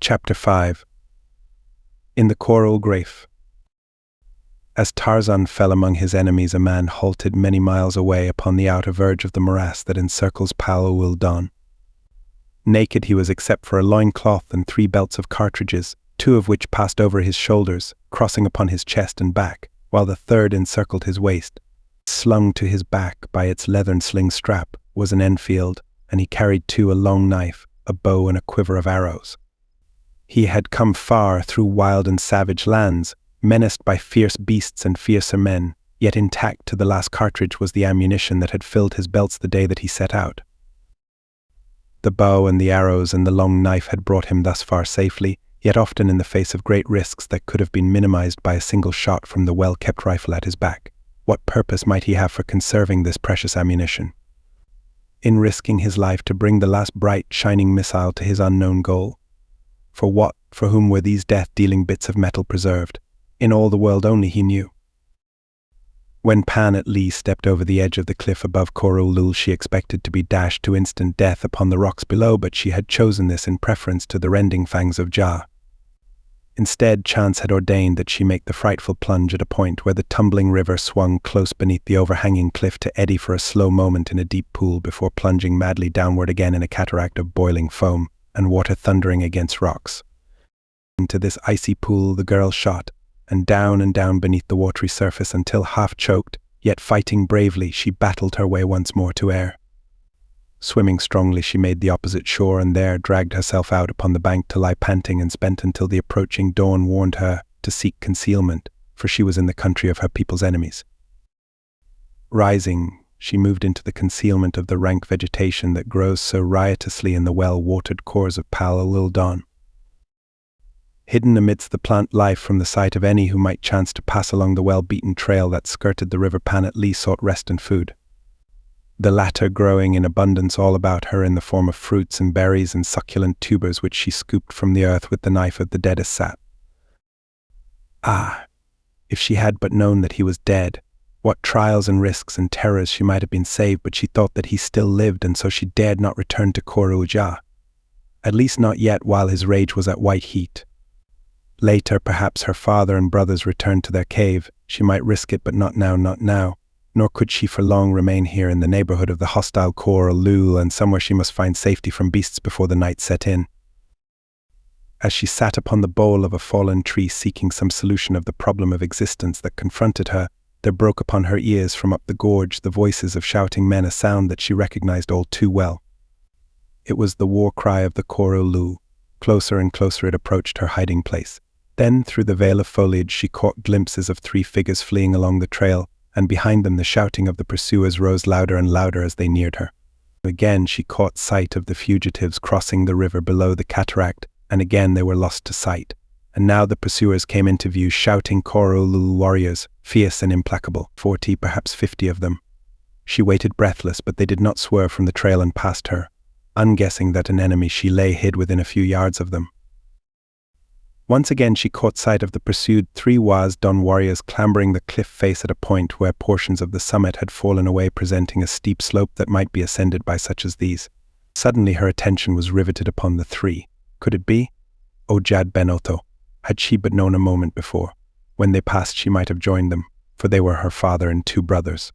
Chapter 5. In the Coral Grafe. As Tarzan fell among his enemies, a man halted many miles away upon the outer verge of the morass that encircles Pal-Ul Don. Naked he was except for a loincloth and 3 belts of cartridges, 2 of which passed over his shoulders, crossing upon his chest and back, while the 3rd encircled his waist. Slung to his back by its leathern sling strap was an Enfield, and he carried too a long knife, a bow and a quiver of arrows. He had come far through wild and savage lands, menaced by fierce beasts and fiercer men, yet intact to the last cartridge was the ammunition that had filled his belts the day that he set out. The bow and the arrows and the long knife had brought him thus far safely, yet often in the face of great risks that could have been minimized by a single shot from the well-kept rifle at his back. What purpose might he have for conserving this precious ammunition? In risking his life to bring the last bright, shining missile to his unknown goal? For what, for whom were these death-dealing bits of metal preserved? In all the world only he knew. When Pan-Ul stepped over the edge of the cliff above Coral-Ul, she expected to be dashed to instant death upon the rocks below, but she had chosen this in preference to the rending fangs of Jah. Instead, chance had ordained that she make the frightful plunge at a point where the tumbling river swung close beneath the overhanging cliff to eddy for a slow moment in a deep pool before plunging madly downward again in a cataract of boiling foam and water thundering against rocks. Into this icy pool the girl shot, and down beneath the watery surface until, half-choked, yet fighting bravely, she battled her way once more to air. Swimming strongly, she made the opposite shore and there dragged herself out upon the bank to lie panting and spent until the approaching dawn warned her to seek concealment, for she was in the country of her people's enemies. Rising, she moved into the concealment of the rank vegetation that grows so riotously in the well-watered cores of Pal-Ul Don. Hidden amidst the plant life from the sight of any who might chance to pass along the well-beaten trail that skirted the river, Pan-Ul sought rest and food. The latter growing in abundance all about her in the form of fruits and berries and succulent tubers which she scooped from the earth with the knife of the dead Assat. Ah, if she had but known that he was dead, what trials and risks and terrors she might have been saved, but she thought that he still lived, and so she dared not return to Coral-Ul, at least not yet while his rage was at white heat. Later, perhaps her father and brothers returned to their cave. She might risk it, but not now, nor could she for long remain here in the neighborhood of the hostile Coral-Ul, and somewhere she must find safety from beasts before the night set in. As she sat upon the bole of a fallen tree seeking some solution of the problem of existence that confronted her, there broke upon her ears from up the gorge the voices of shouting men, a sound that she recognized all too well. It was the war cry of the Coral-Ul. Closer and closer it approached her hiding place. Then, through the veil of foliage, she caught glimpses of 3 figures fleeing along the trail, and behind them the shouting of the pursuers rose louder and louder as they neared her. Again she caught sight of the fugitives crossing the river below the cataract, and again they were lost to sight. And now the pursuers came into view, shouting Coral-Ul warriors, fierce and implacable, 40, perhaps 50 of them. She waited breathless, but they did not swerve from the trail and passed her. Unguessing that an enemy, she lay hid within a few yards of them. Once again she caught sight of the pursued 3 Don warriors clambering the cliff face at a point where portions of the summit had fallen away, presenting a steep slope that might be ascended by such as these. Suddenly her attention was riveted upon the 3. Could it be? Ojad Ben Otho. Had she but known a moment before. When they passed she might have joined them, for they were her father and 2 brothers.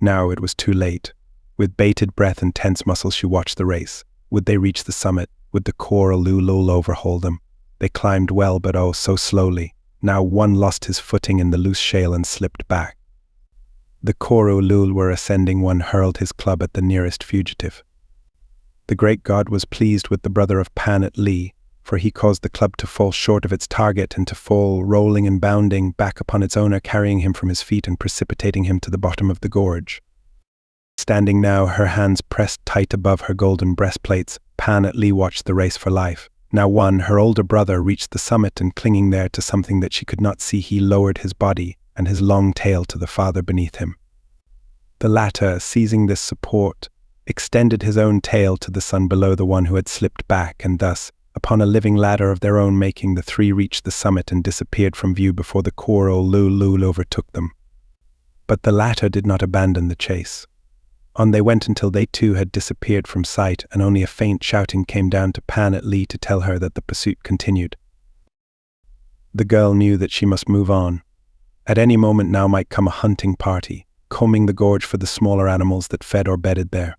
Now it was too late. With bated breath and tense muscles she watched the race. Would they reach the summit? Would the Coral-Ul overhaul them? They climbed well, but oh, so slowly. Now one lost his footing in the loose shale and slipped back. The Coral-Ul were ascending. One hurled his club at the nearest fugitive. The great god was pleased with the brother of Pan-Ul, for he caused the club to fall short of its target and to fall, rolling and bounding, back upon its owner, carrying him from his feet and precipitating him to the bottom of the gorge. Standing now, her hands pressed tight above her golden breastplates, Pan-Ul watched the race for life. Now one, her older brother, reached the summit, and clinging there to something that she could not see, he lowered his body and his long tail to the father beneath him. The latter, seizing this support, extended his own tail to the son below the one who had slipped back, and thus, upon a living ladder of their own making, the 3 reached the summit and disappeared from view before the Coral-Ul overtook them. But the latter did not abandon the chase. On they went until they too had disappeared from sight, and only a faint shouting came down to Pan at Lee to tell her that the pursuit continued. The girl knew that she must move on. At any moment now might come a hunting party, combing the gorge for the smaller animals that fed or bedded there.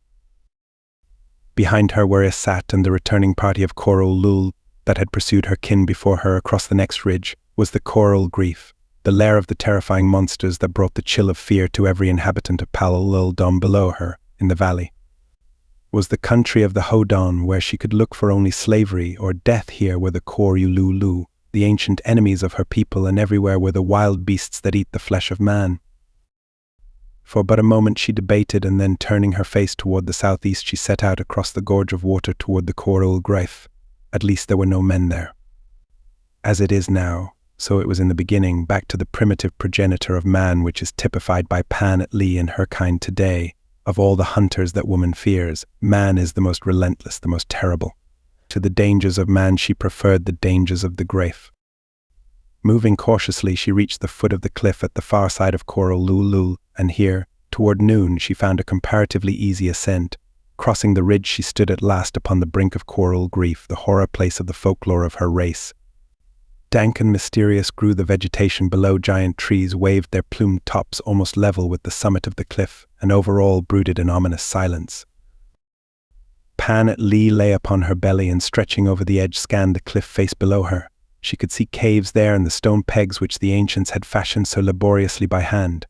Behind her were Isat and the returning party of Coral Lul that had pursued her kin before her across the next ridge was the Coral Grief, the lair of the terrifying monsters that brought the chill of fear to every inhabitant of Palal Dom below her, in the valley. Was the country of the Hodon, where she could look for only slavery or death. Here were the Korululu, the ancient enemies of her people, and everywhere were the wild beasts that eat the flesh of man. For but a moment she debated, and then turning her face toward the southeast she set out across the gorge of water toward the Coral Grief. At least there were no men there. As it is now, so it was in the beginning, back to the primitive progenitor of man, which is typified by Pan at Lee and her kind today. Of all the hunters that woman fears, man is the most relentless, the most terrible. To the dangers of man she preferred the dangers of the Grafe. Moving cautiously, she reached the foot of the cliff at the far side of Coral Lulul, and here, toward noon, she found a comparatively easy ascent. Crossing the ridge, she stood at last upon the brink of Coral Grief, the horror place of the folklore of her race. Dank and mysterious grew the vegetation below. Giant trees waved their plumed tops almost level with the summit of the cliff, and over all brooded an ominous silence. Pan at Lee lay upon her belly and stretching over the edge scanned the cliff face below her. She could see caves there and the stone pegs which the ancients had fashioned so laboriously by hand.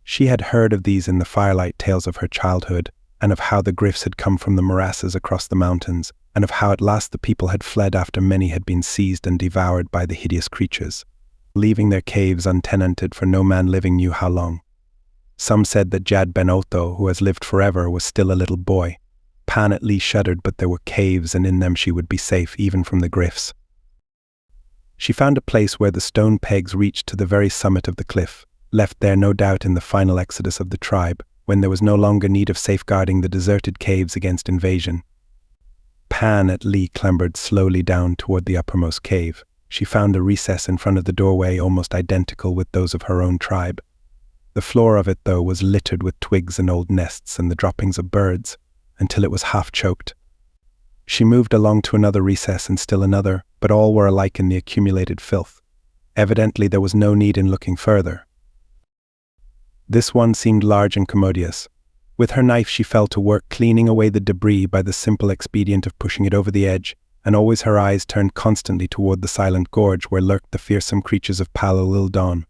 She had heard of these in the firelight tales of her childhood, and of how the Griffs had come from the morasses across the mountains, and of how at last the people had fled after many had been seized and devoured by the hideous creatures, leaving their caves untenanted for no man living knew how long. Some said that Jad Ben Otho, who has lived forever, was still a little boy. Pan at Lee shuddered, but there were caves, and in them she would be safe even from the Griffs. She found a place where the stone pegs reached to the very summit of the cliff, left there no doubt in the final exodus of the tribe, when there was no longer need of safeguarding the deserted caves against invasion. Pan at Lee clambered slowly down toward the uppermost cave. She found a recess in front of the doorway almost identical with those of her own tribe. The floor of it, though, was littered with twigs and old nests and the droppings of birds, until it was half choked. She moved along to another recess and still another, but all were alike in the accumulated filth. Evidently there was no need in looking further. This one seemed large and commodious. With her knife she fell to work cleaning away the debris by the simple expedient of pushing it over the edge, and always her eyes turned constantly toward the silent gorge where lurked the fearsome creatures of Palal Dawn.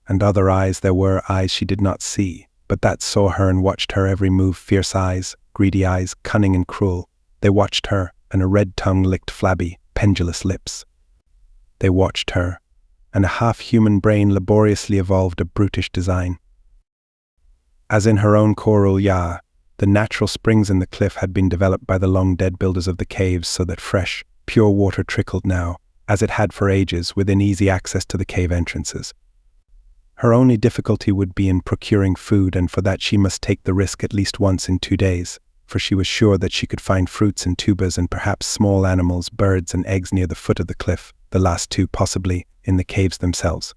And other eyes there were, eyes she did not see, but that saw her and watched her every move, fierce eyes, greedy eyes, cunning and cruel. They watched her, and a red tongue licked flabby, pendulous lips. They watched her, and a half-human brain laboriously evolved a brutish design. As in her own Coral Ya, the natural springs in the cliff had been developed by the long-dead builders of the caves so that fresh, pure water trickled now, as it had for ages, within easy access to the cave entrances. Her only difficulty would be in procuring food, and for that she must take the risk at least once in 2 days, for she was sure that she could find fruits and tubers and perhaps small animals, birds and eggs near the foot of the cliff, the last two possibly in the caves themselves.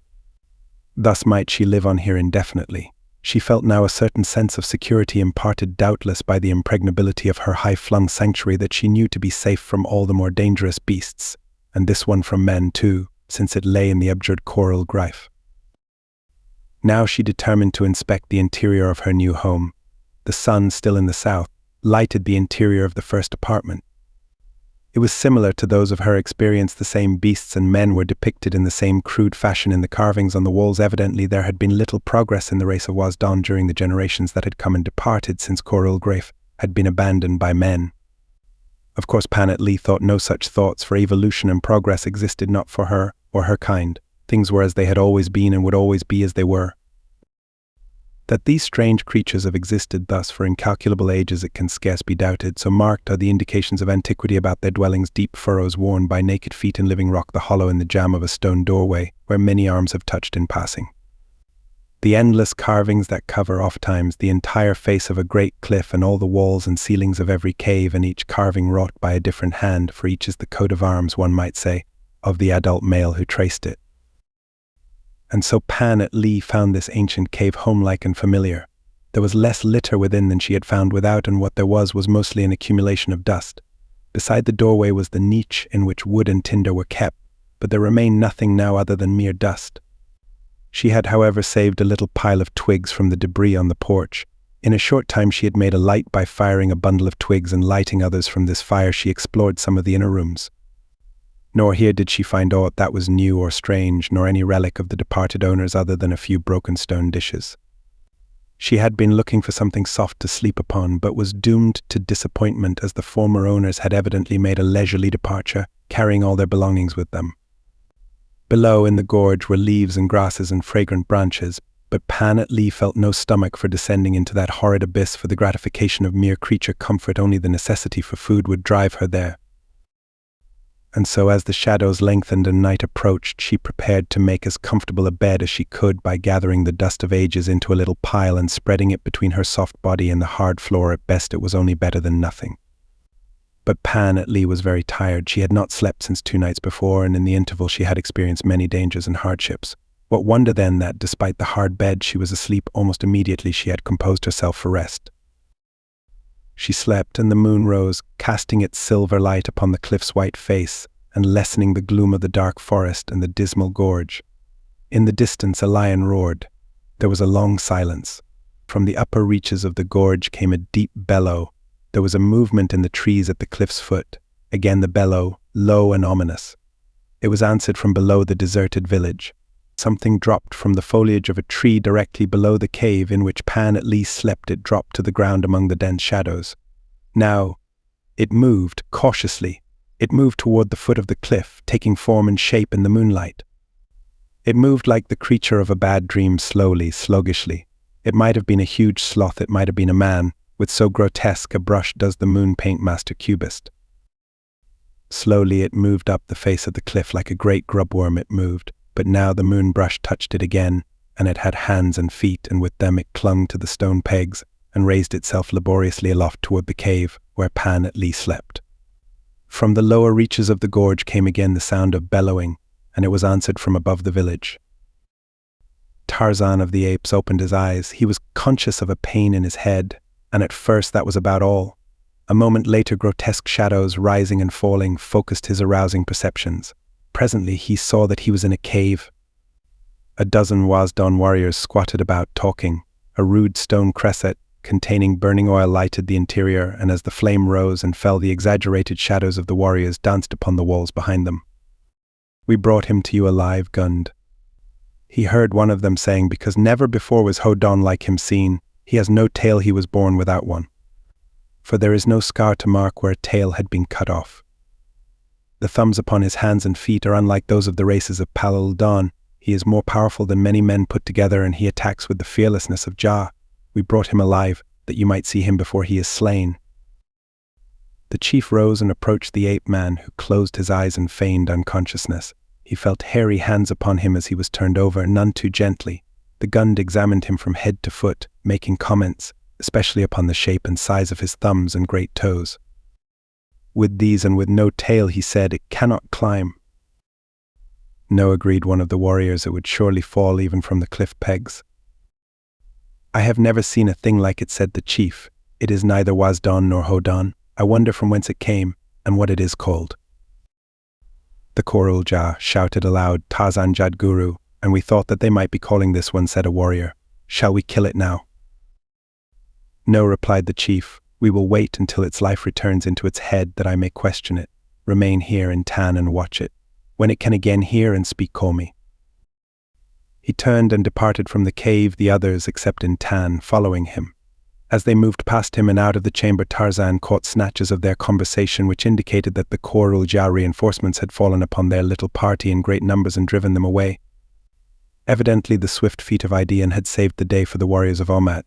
Thus might she live on here indefinitely. She felt now a certain sense of security imparted doubtless by the impregnability of her high-flung sanctuary that she knew to be safe from all the more dangerous beasts, and this one from men too, since it lay in the abjured Coral Grife. Now she determined to inspect the interior of her new home. The sun, still in the south, lighted the interior of the first apartment. It was similar to those of her experience. The same beasts and men were depicted in the same crude fashion in the carvings on the walls. Evidently there had been little progress in the race of Wasdon during the generations that had come and departed since Coral Grife had been abandoned by men. Of course Pan at Lee thought no such thoughts, for evolution and progress existed not for her or her kind. Things were as they had always been and would always be as they were. That these strange creatures have existed thus for incalculable ages it can scarce be doubted, so marked are the indications of antiquity about their dwellings, deep furrows worn by naked feet in living rock, the hollow in the jamb of a stone doorway, where many arms have touched in passing. The endless carvings that cover ofttimes the entire face of a great cliff, and all the walls and ceilings of every cave, and each carving wrought by a different hand, for each is the coat of arms, one might say, of the adult male who traced it. And so Pan at Lee found this ancient cave homelike and familiar. There was less litter within than she had found without, and what there was mostly an accumulation of dust. Beside the doorway was the niche in which wood and tinder were kept, but there remained nothing now other than mere dust. She had, however, saved a little pile of twigs from the debris on the porch. In a short time she had made a light by firing a bundle of twigs and lighting others from this fire. She explored some of the inner rooms. Nor here did she find aught that was new or strange, nor any relic of the departed owners other than a few broken stone dishes. She had been looking for something soft to sleep upon, but was doomed to disappointment, as the former owners had evidently made a leisurely departure, carrying all their belongings with them. Below in the gorge were leaves and grasses and fragrant branches, but Pan at Lee felt no stomach for descending into that horrid abyss for the gratification of mere creature comfort. Only the necessity for food would drive her there. And so as the shadows lengthened and night approached, she prepared to make as comfortable a bed as she could by gathering the dust of ages into a little pile and spreading it between her soft body and the hard floor. At best it was only better than nothing. But Pan at Lee was very tired. She had not slept since 2 nights before, and in the interval she had experienced many dangers and hardships. What wonder then that, despite the hard bed, she was asleep almost immediately she had composed herself for rest. She slept, and the moon rose, casting its silver light upon the cliff's white face, and lessening the gloom of the dark forest and the dismal gorge. In the distance a lion roared. There was a long silence. From the upper reaches of the gorge came a deep bellow. There was a movement in the trees at the cliff's foot. Again the bellow, low and ominous. It was answered from below the deserted village. Something dropped from the foliage of a tree directly below the cave in which Pan at least slept. It dropped to the ground among the dense shadows. Now, it moved, cautiously. It moved toward the foot of the cliff, taking form and shape in the moonlight. It moved like the creature of a bad dream, slowly, sluggishly. It might have been a huge sloth, it might have been a man. With so grotesque a brush does the moon paint master cubist. Slowly it moved up the face of the cliff like a great grubworm. It moved. But now the moon brush touched it again, and it had hands and feet, and with them it clung to the stone pegs and raised itself laboriously aloft toward the cave where Pan at Lee slept. From the lower reaches of the gorge came again the sound of bellowing, and it was answered from above the village. Tarzan of the apes opened his eyes. He was conscious of a pain in his head, and at first that was about all. A moment later grotesque shadows rising and falling focused his arousing perceptions. Presently he saw that he was in a cave. A dozen Wasdon warriors squatted about, talking. A rude stone cresset containing burning oil lighted the interior, and as the flame rose and fell, the exaggerated shadows of the warriors danced upon the walls behind them. "We brought him to you alive, Gund," he heard one of them saying, "because never before was Hodon like him seen. He has no tail, he was born without one. For there is no scar to mark where a tail had been cut off. The thumbs upon his hands and feet are unlike those of the races of Palal-Dan. He is more powerful than many men put together, and he attacks with the fearlessness of Jah. We brought him alive, that you might see him before he is slain." The chief rose and approached the ape-man, who closed his eyes and feigned unconsciousness. He felt hairy hands upon him as he was turned over, none too gently. The Gund examined him from head to foot, making comments, especially upon the shape and size of his thumbs and great toes. "With these and with no tail," he said, "it cannot climb." "No," agreed one of the warriors, "it would surely fall even from the cliff pegs." "I have never seen a thing like it," said the chief. "It is neither Wasdon nor Hodon. I wonder from whence it came, and what it is called." The Korulja shouted aloud, "Tarzan Jadguru," and we thought that they might be calling this one, said a warrior. "Shall we kill it now?" "No," replied the chief. "We will wait until its life returns into its head, that I may question it. Remain here in Tan and watch it. When it can again hear and speak, call me." He turned and departed from the cave, the others, except in Tan, following him. As they moved past him and out of the chamber, Tarzan caught snatches of their conversation which indicated that the Korul-Ja reinforcements had fallen upon their little party in great numbers and driven them away. Evidently the swift feet of Idian had saved the day for the warriors of Omat.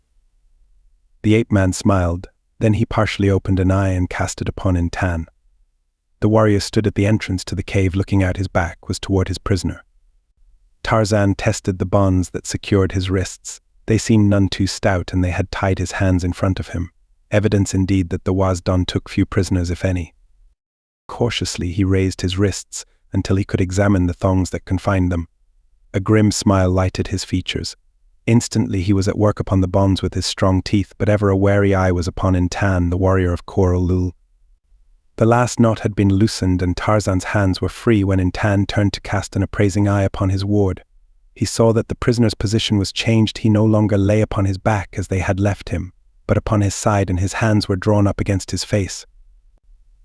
The ape-man smiled. Then he partially opened an eye and cast it upon Intan. The warrior stood at the entrance to the cave, looking out. His back was toward his prisoner. Tarzan tested the bonds that secured his wrists. They seemed none too stout, and they had tied his hands in front of him. Evidence indeed that the Wasdon took few prisoners, if any. Cautiously he raised his wrists until he could examine the thongs that confined them. A grim smile lighted his features. Instantly he was at work upon the bonds with his strong teeth, but ever a wary eye was upon Intan, the warrior of Corolul. The last knot had been loosened, and Tarzan's hands were free when Intan turned to cast an appraising eye upon his ward. He saw that the prisoner's position was changed. He no longer lay upon his back as they had left him, but upon his side, and his hands were drawn up against his face.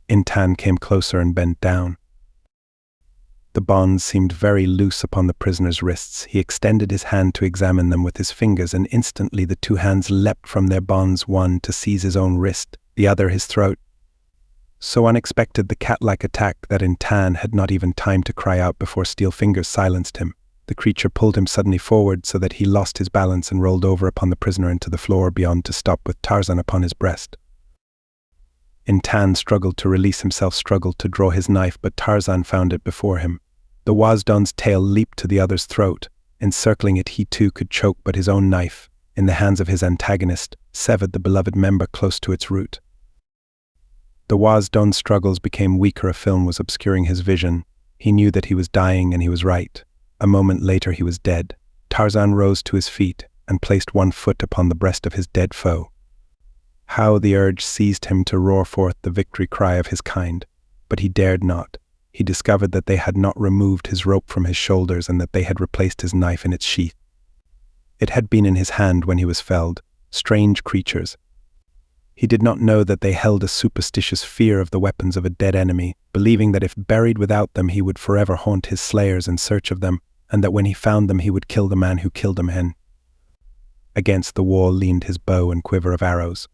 Intan came closer and bent down. The bonds seemed very loose upon the prisoner's wrists. He extended his hand to examine them with his fingers, and instantly the two hands leapt from their bonds, one to seize his own wrist, the other his throat. So unexpected the cat-like attack that Intan had not even time to cry out before steel fingers silenced him. The creature pulled him suddenly forward so that he lost his balance and rolled over upon the prisoner into the floor beyond, to stop with Tarzan upon his breast. Intan struggled to release himself, struggled to draw his knife, but Tarzan found it before him. The Wazdon's tail leaped to the other's throat. Encircling it, he too could choke, but his own knife, in the hands of his antagonist, severed the beloved member close to its root. The Wazdon's struggles became weaker. A film was obscuring his vision. He knew that he was dying, and he was right. A moment later he was dead. Tarzan rose to his feet and placed one foot upon the breast of his dead foe. How the urge seized him to roar forth the victory cry of his kind, but he dared not. He discovered that they had not removed his rope from his shoulders, and that they had replaced his knife in its sheath. It had been in his hand when he was felled. Strange creatures. He did not know that they held a superstitious fear of the weapons of a dead enemy, believing that if buried without them he would forever haunt his slayers in search of them, and that when he found them he would kill the man who killed him. Against the wall leaned his bow and quiver of arrows.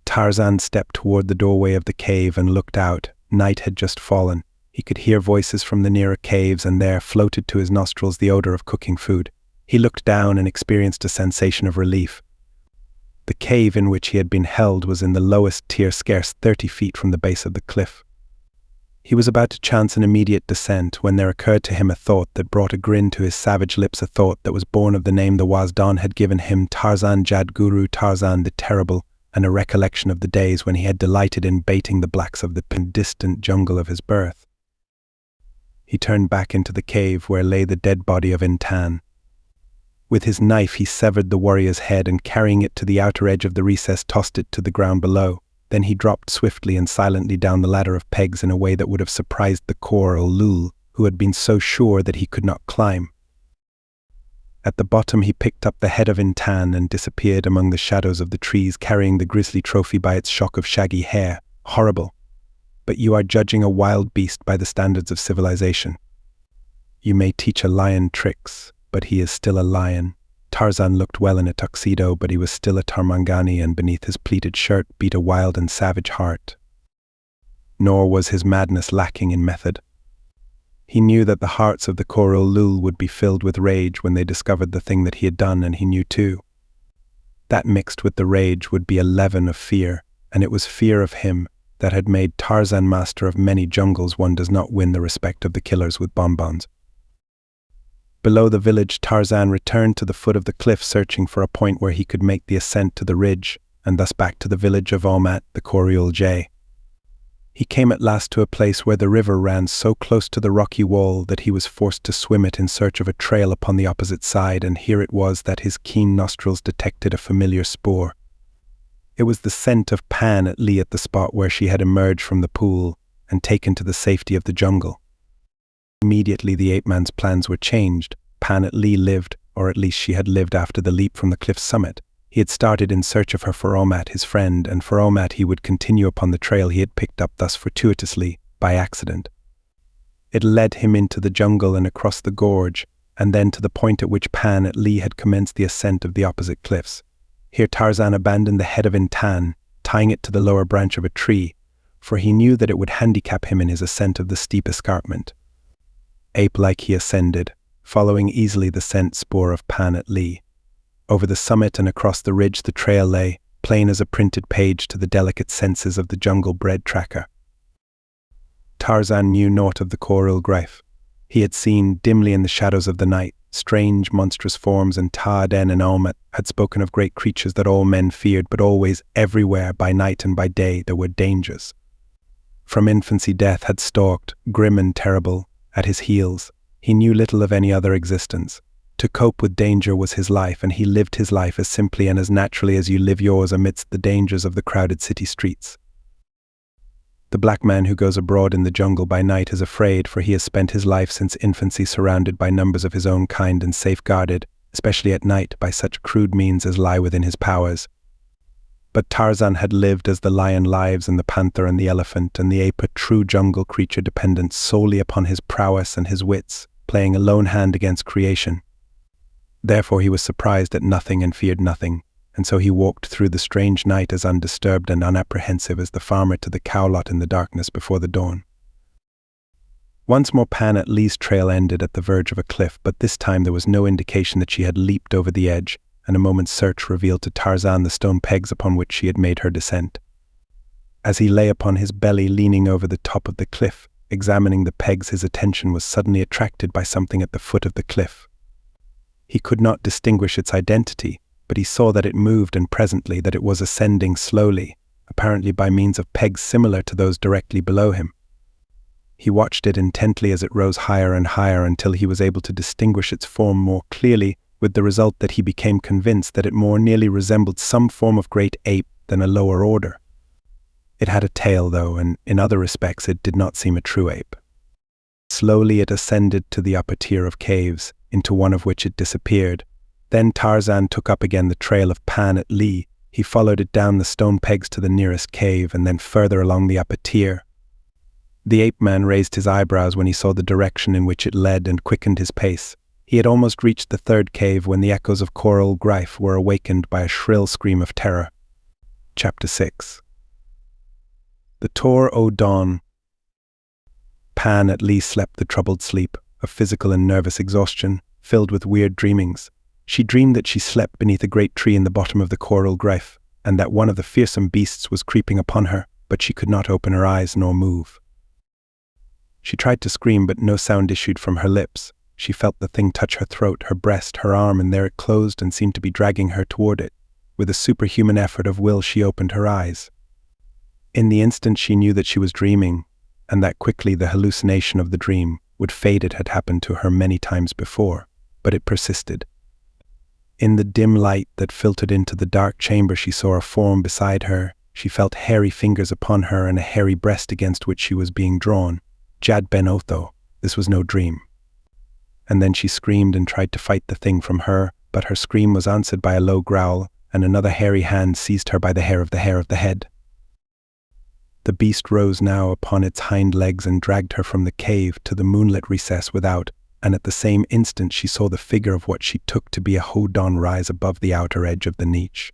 Tarzan stepped toward the doorway of the cave and looked out. Night had just fallen. He could hear voices from the nearer caves, and there floated to his nostrils the odor of cooking food. He looked down and experienced a sensation of relief. The cave in which he had been held was in the lowest tier, scarce 30 feet from the base of the cliff. He was about to chance an immediate descent when there occurred to him a thought that brought a grin to his savage lips, a thought that was born of the name the Wazdon had given him, Tarzan Jadguru, Tarzan the Terrible, and a recollection of the days when he had delighted in baiting the blacks of the distant jungle of his birth. He turned back into the cave where lay the dead body of Intan. With his knife he severed the warrior's head, and carrying it to the outer edge of the recess tossed it to the ground below. Then he dropped swiftly and silently down the ladder of pegs in a way that would have surprised the Corolul, who had been so sure that he could not climb. At the bottom he picked up the head of Intan and disappeared among the shadows of the trees, carrying the grisly trophy by its shock of shaggy hair. Horrible. But you are judging a wild beast by the standards of civilization. You may teach a lion tricks, but he is still a lion. Tarzan looked well in a tuxedo, but he was still a Tarmangani, and beneath his pleated shirt beat a wild and savage heart. Nor was his madness lacking in method. He knew that the hearts of the Corolul would be filled with rage when they discovered the thing that he had done, and he knew too that mixed with the rage would be a leaven of fear, and it was fear of him that had made Tarzan master of many jungles. One does not win the respect of the killers with bonbons. Below the village, Tarzan returned to the foot of the cliff, searching for a point where he could make the ascent to the ridge, and thus back to the village of Omat, the Corolul J. He came at last to a place where the river ran so close to the rocky wall that he was forced to swim it in search of a trail upon the opposite side, and here it was that his keen nostrils detected a familiar spoor. It was the scent of Pan at Lee at the spot where she had emerged from the pool and taken to the safety of the jungle. Immediately the ape-man's plans were changed. Pan at Lee lived, or at least she had lived after the leap from the cliff's summit. He had started in search of her for Omat, his friend, and for Omat he would continue upon the trail he had picked up thus fortuitously, by accident. It led him into the jungle and across the gorge, and then to the point at which Pan at Lee had commenced the ascent of the opposite cliffs. Here Tarzan abandoned the head of Intan, tying it to the lower branch of a tree, for he knew that it would handicap him in his ascent of the steep escarpment. Ape-like he ascended, following easily the scent spoor of Pan at Lee. Over the summit and across the ridge the trail lay, plain as a printed page to the delicate senses of the jungle-bred tracker. Tarzan knew naught of the Corolul Greif. He had seen, dimly in the shadows of the night, strange monstrous forms, and Ta-Den and Omat had spoken of great creatures that all men feared, but always, everywhere, by night and by day, there were dangers. From infancy death had stalked, grim and terrible, at his heels. He knew little of any other existence. To cope with danger was his life, and he lived his life as simply and as naturally as you live yours amidst the dangers of the crowded city streets. The black man who goes abroad in the jungle by night is afraid, for he has spent his life since infancy surrounded by numbers of his own kind and safeguarded, especially at night, by such crude means as lie within his powers. But Tarzan had lived as the lion lives, and the panther and the elephant, and the ape, a true jungle creature dependent solely upon his prowess and his wits, playing a lone hand against creation. Therefore he was surprised at nothing and feared nothing, and so he walked through the strange night as undisturbed and unapprehensive as the farmer to the cow lot in the darkness before the dawn. Once more Pan at Lee's trail ended at the verge of a cliff, but this time there was no indication that she had leaped over the edge, and a moment's search revealed to Tarzan the stone pegs upon which she had made her descent. As he lay upon his belly leaning over the top of the cliff, examining the pegs, his attention was suddenly attracted by something at the foot of the cliff. He could not distinguish its identity, but he saw that it moved, and presently that it was ascending slowly, apparently by means of pegs similar to those directly below him. He watched it intently as it rose higher and higher until he was able to distinguish its form more clearly, with the result that he became convinced that it more nearly resembled some form of great ape than a lower order. It had a tail, though, and in other respects it did not seem a true ape. Slowly it ascended to the upper tier of caves, into one of which it disappeared. Then Tarzan took up again the trail of Pan at Lee. He followed it down the stone pegs to the nearest cave, and then further along the upper tier. The ape-man raised his eyebrows when he saw the direction in which it led, and quickened his pace. He had almost reached the third cave when the echoes of Coral Grife were awakened by a shrill scream of terror. Chapter 6. The Tor o' Dawn. Pan at Lee slept the troubled sleep of physical and nervous exhaustion, filled with weird dreamings. She dreamed that she slept beneath a great tree in the bottom of the Coral Grife, and that one of the fearsome beasts was creeping upon her, but she could not open her eyes nor move. She tried to scream, but no sound issued from her lips. She felt the thing touch her throat, her breast, her arm, and there it closed and seemed to be dragging her toward it. With a superhuman effort of will she opened her eyes. In the instant she knew that she was dreaming, and that quickly the hallucination of the dream would fade. It had happened to her many times before, but it persisted. In the dim light that filtered into the dark chamber she saw a form beside her. She felt hairy fingers upon her and a hairy breast against which she was being drawn. Jad Ben Otho, this was no dream. And then she screamed and tried to fight the thing from her, but her scream was answered by a low growl, and another hairy hand seized her by the hair of the head. The beast rose now upon its hind legs and dragged her from the cave to the moonlit recess without, and at the same instant she saw the figure of what she took to be a hodan rise above the outer edge of the niche.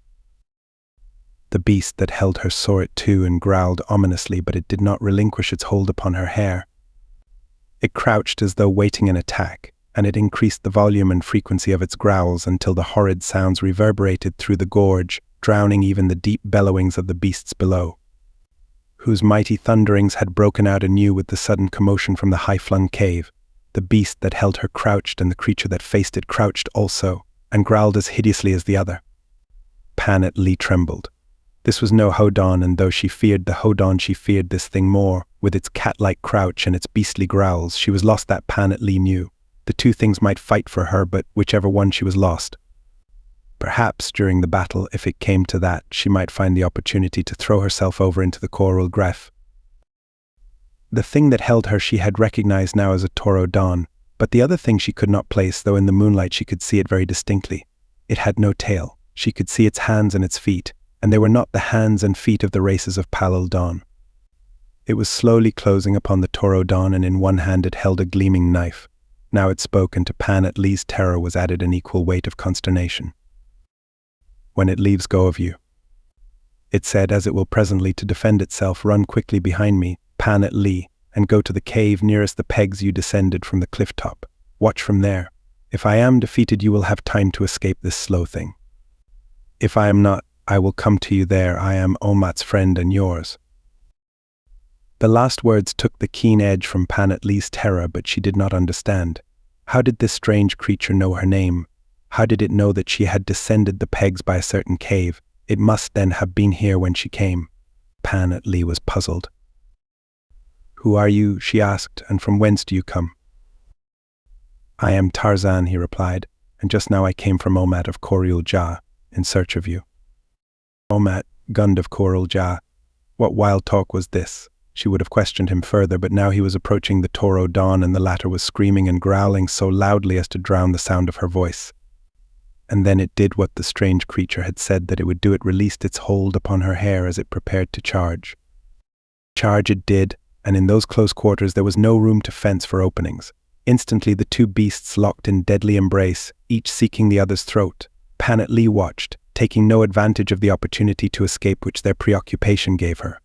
The beast that held her saw it too and growled ominously, but it did not relinquish its hold upon her hair. It crouched as though waiting an attack, and it increased the volume and frequency of its growls until the horrid sounds reverberated through the gorge, drowning even the deep bellowings of the beasts below, whose mighty thunderings had broken out anew with the sudden commotion from the high-flung cave. The beast that held her crouched, and the creature that faced it crouched also, and growled as hideously as the other. Pan at Lee trembled. This was no hodan, and though she feared the hodan, she feared this thing more. With its cat-like crouch and its beastly growls, she was lost, that Pan at Lee knew. The two things might fight for her, but whichever one, she was lost. Perhaps during the battle, if it came to that, she might find the opportunity to throw herself over into the Coral Grife. The thing that held her she had recognized now as a Tor o' Dawn, but the other thing she could not place, though in the moonlight she could see it very distinctly. It had no tail. She could see its hands and its feet, and they were not the hands and feet of the races of Palal Dawn. It was slowly closing upon the Tor o' Dawn, and in one hand it held a gleaming knife. Now it spoke, and to Pan at Lee's terror was added an equal weight of consternation. When it leaves go of you, it said, as it will presently to defend itself, run quickly behind me, Pan at Lee, and go to the cave nearest the pegs you descended from the cliff top. Watch from there. If I am defeated, you will have time to escape this slow thing. If I am not, I will come to you there. I am Omat's friend and yours. The last words took the keen edge from Pan at Lee's terror, but she did not understand. How did this strange creature know her name? How did it know that she had descended the pegs by a certain cave? It must then have been here when she came. Pan at Lee was puzzled. Who are you? She asked, and from whence do you come? I am Tarzan, he replied, and just now I came from Omat of Korul Jah in search of you." Omat, Gund of Korul Jah. What wild talk was this? She would have questioned him further, but now he was approaching the Toro Dawn, and the latter was screaming and growling so loudly as to drown the sound of her voice. And then it did what the strange creature had said that it would do. It released its hold upon her hair as it prepared to charge. Charge it did, and in those close quarters there was no room to fence for openings. Instantly the two beasts locked in deadly embrace, each seeking the other's throat. Panat Lee watched, taking no advantage of the opportunity to escape which their preoccupation gave her.